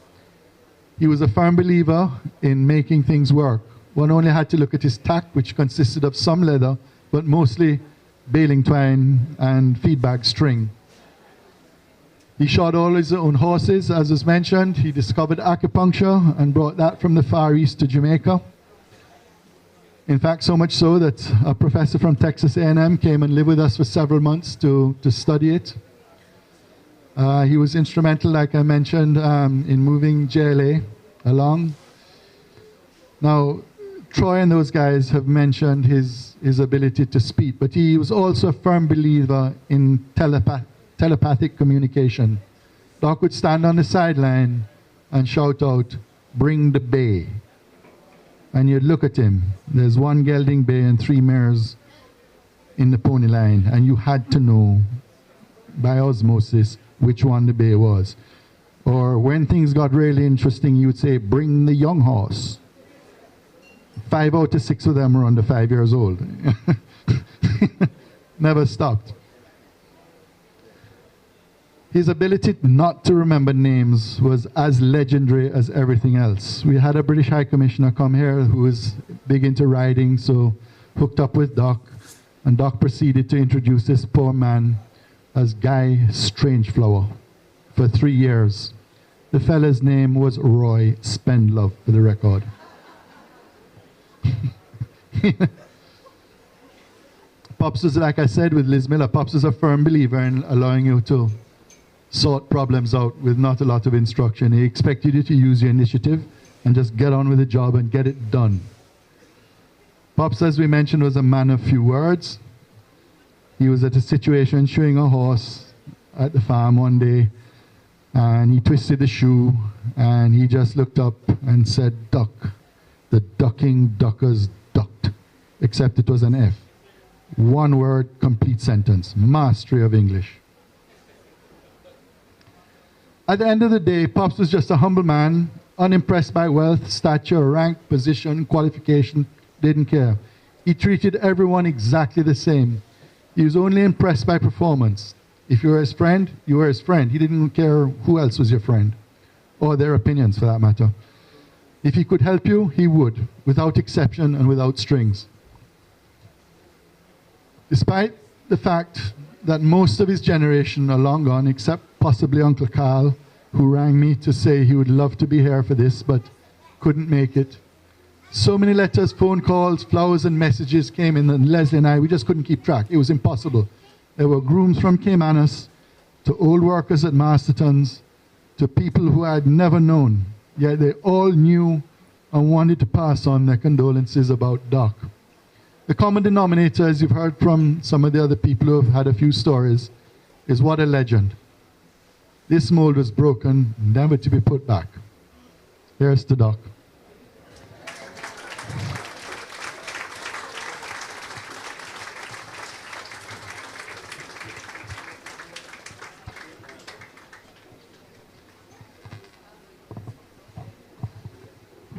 He was a firm believer in making things work. One only had to look at his tack, which consisted of some leather, but mostly baling twine and feedback string. He shot all his own horses, as was mentioned. He discovered acupuncture and brought that from the Far East to Jamaica. In fact, so much so that a professor from Texas A&M came and lived with us for several months to study it. He was instrumental, like I mentioned, in moving JLA along. Now, Troy and those guys have mentioned his ability to speak, but he was also a firm believer in telepathic communication. Doc would stand on the sideline and shout out, "Bring the bay." And you'd look at him. There's one gelding bay and 3 mares in the pony line, and you had to know by osmosis which one the bay was. Or when things got really interesting, you would say, "Bring the young horse." 5 out of 6 of them were under 5 years old. Never stopped. His ability not to remember names was as legendary as everything else. We had a British High Commissioner come here who was big into riding, so hooked up with Doc, and Doc proceeded to introduce this poor man as Guy Strangeflower for 3 years. The fella's name was Roy Spendlove, for the record. Pops was, like I said, with Liz Miller, Pops is a firm believer in allowing you to sort problems out with not a lot of instruction. He expected you to use your initiative and just get on with the job and get it done. Pops, as we mentioned, was a man of few words. He was at a situation shoeing a horse at the farm one day, and he twisted the shoe, and he just looked up and said, "Duck." The ducking duckers ducked, except it was an F. One word, complete sentence. Mastery of English. At the end of the day, Pops was just a humble man, unimpressed by wealth, stature, rank, position, qualification, didn't care. He treated everyone exactly the same. He was only impressed by performance. If you were his friend, you were his friend. He didn't care who else was your friend, or their opinions for that matter. If he could help you, he would, without exception and without strings. Despite the fact that most of his generation are long gone, except possibly Uncle Carl, who rang me to say he would love to be here for this, but couldn't make it. So many letters, phone calls, flowers and messages came in, and Leslie and I, we just couldn't keep track. It was impossible. There were grooms from Caymanas, to old workers at Mastertons, to people who I had never known, yet they all knew and wanted to pass on their condolences about Doc. The common denominator, as you've heard from some of the other people who have had a few stories, is what a legend. This mold was broken, never to be put back. Here's to Doc.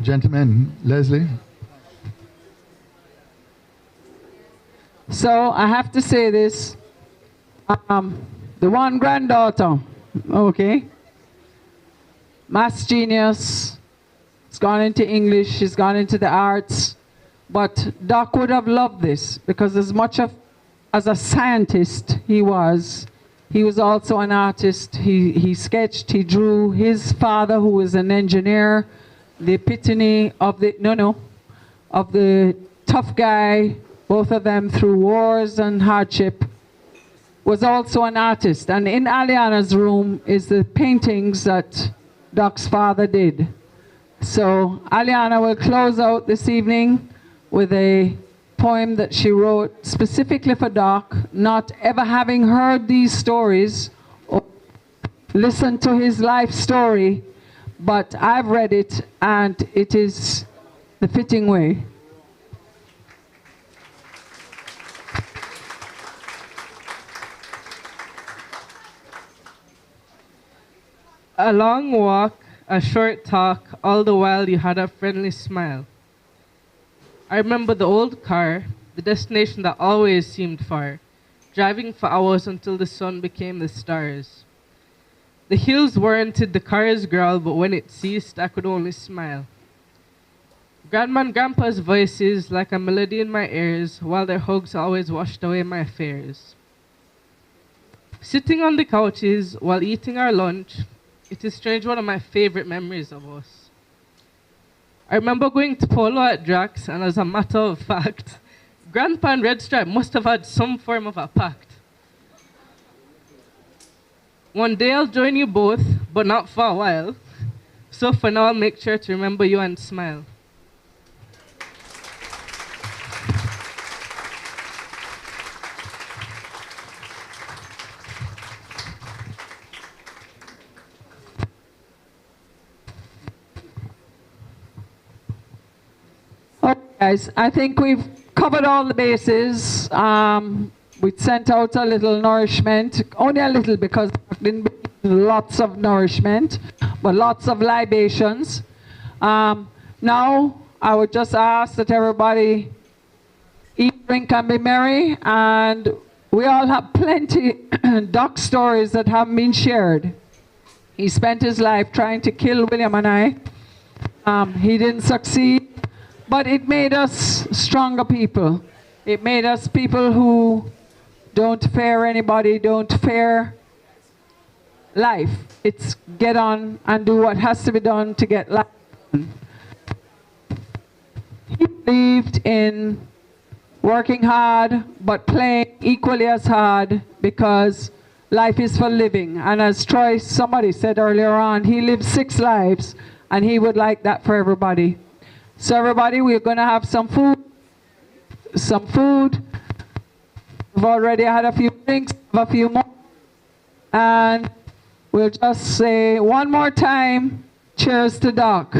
Gentlemen, Leslie. So I have to say this. The one granddaughter, okay, maths genius, has gone into English, she's gone into the arts, but Doc would have loved this because as much as a scientist he was also an artist. He sketched, he drew. His father, who was an engineer, the epitome of the tough guy, both of them through wars and hardship, was also an artist. And in Aliana's room is the paintings that Doc's father did. So Aliana will close out this evening with a poem that she wrote specifically for Doc, not ever having heard these stories or listened to his life story, but I've read it and it is the fitting way. A long walk, a short talk, all the while you had a friendly smile. I remember the old car, the destination that always seemed far, driving for hours until the sun became the stars. The hills warranted the car's growl, but when it ceased, I could only smile. Grandma and Grandpa's voices like a melody in my ears, while their hugs always washed away my fears. Sitting on the couches while eating our lunch, it is strange, one of my favorite memories of us. I remember going to Polo at Drax, and as a matter of fact, Grandpa and Red Stripe must have had some form of a pact. One day I'll join you both, but not for a while. So for now, I'll make sure to remember you and smile. Okay, guys, I think we've covered all the bases. We sent out a little nourishment, only a little because I've been lots of nourishment, but lots of libations. Now, I would just ask that everybody eat, drink, and be merry. And we all have plenty Doc stories that haven't been shared. He spent his life trying to kill William and I. He didn't succeed, but it made us stronger people. It made us people who don't fear anybody, don't fear life. It's get on and do what has to be done to get life done. He believed in working hard, but playing equally as hard, because life is for living. And as Troy, somebody said earlier on, he lived 6 lives, and he would like that for everybody. So everybody, we're going to have some food. We've already had a few drinks, have a few more. And we'll just say one more time, cheers to Doc.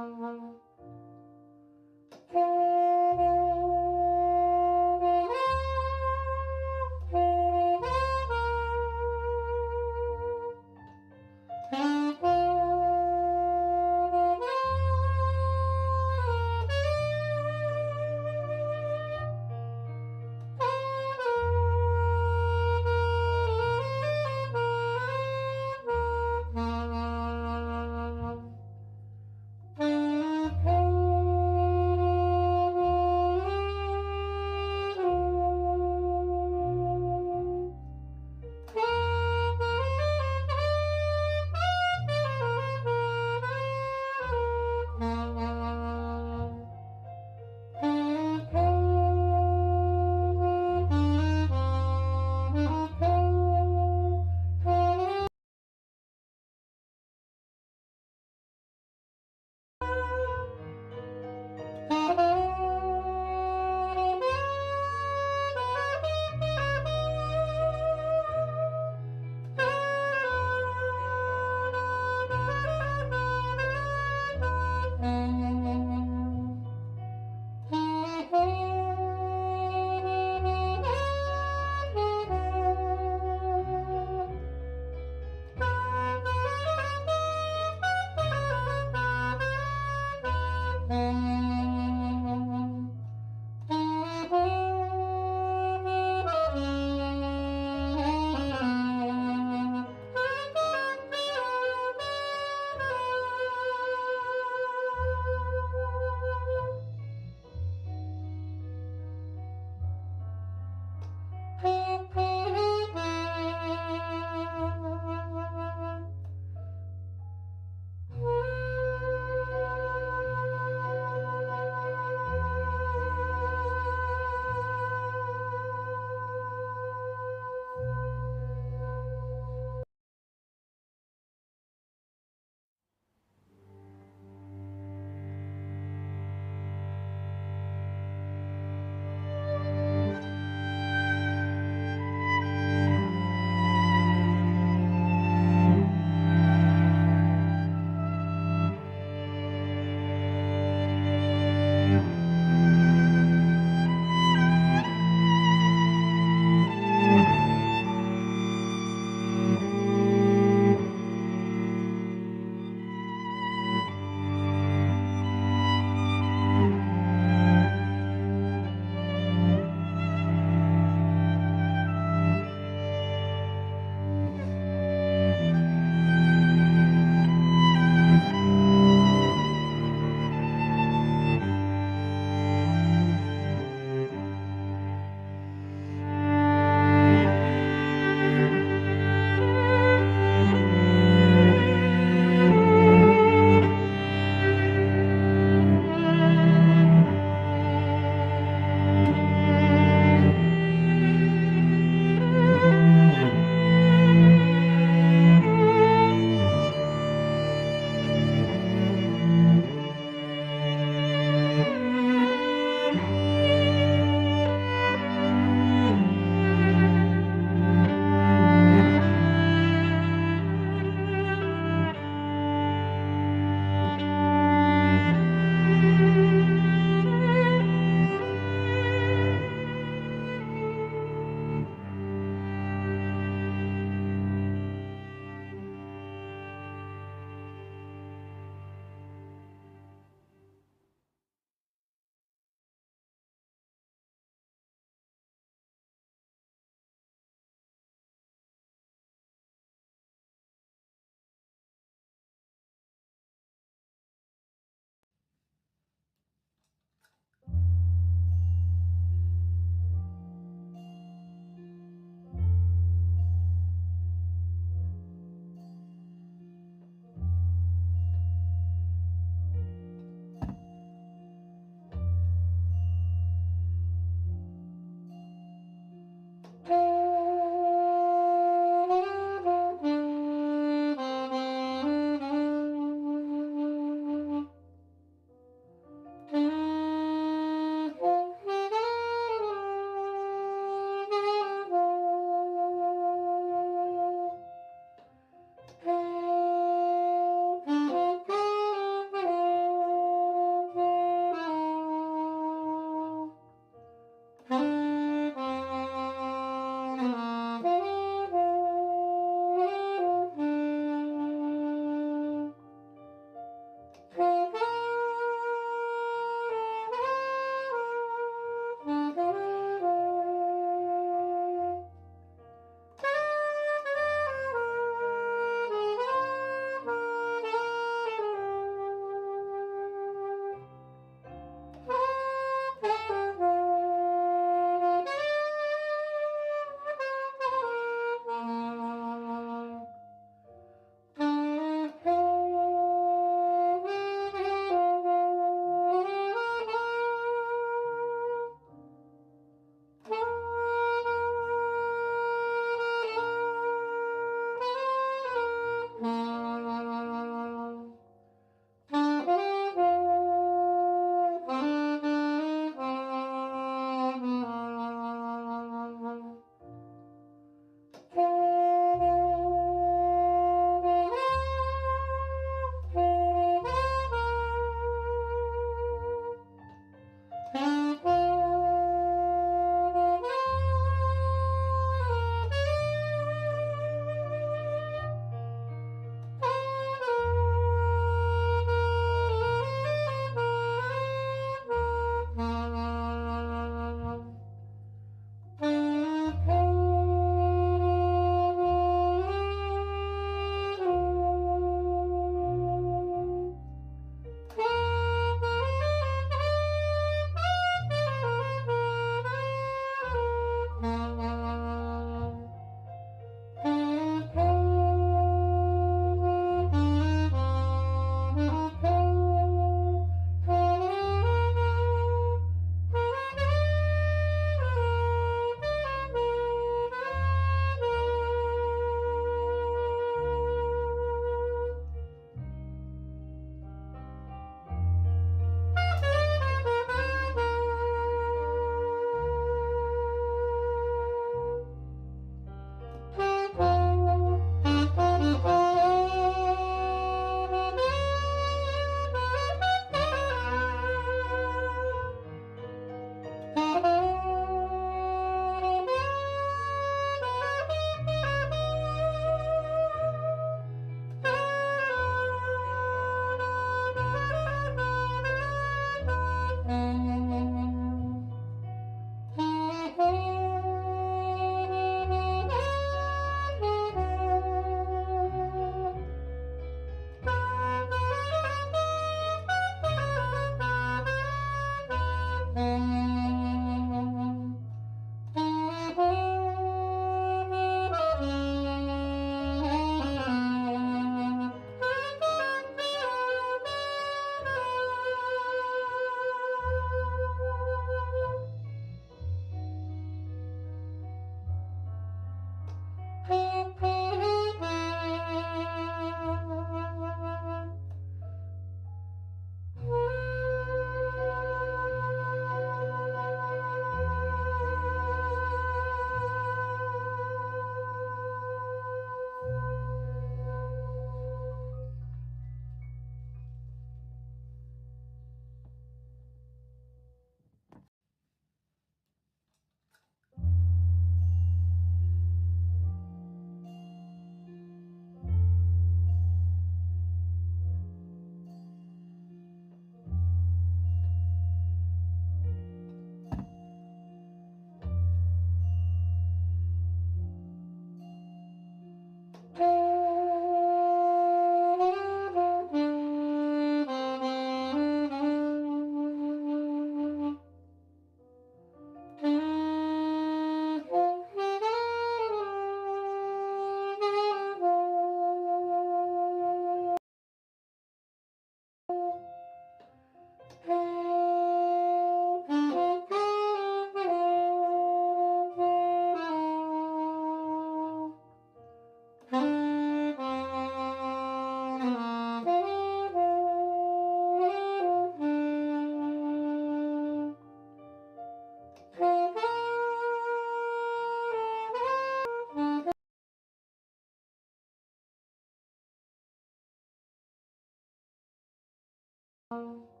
Oh.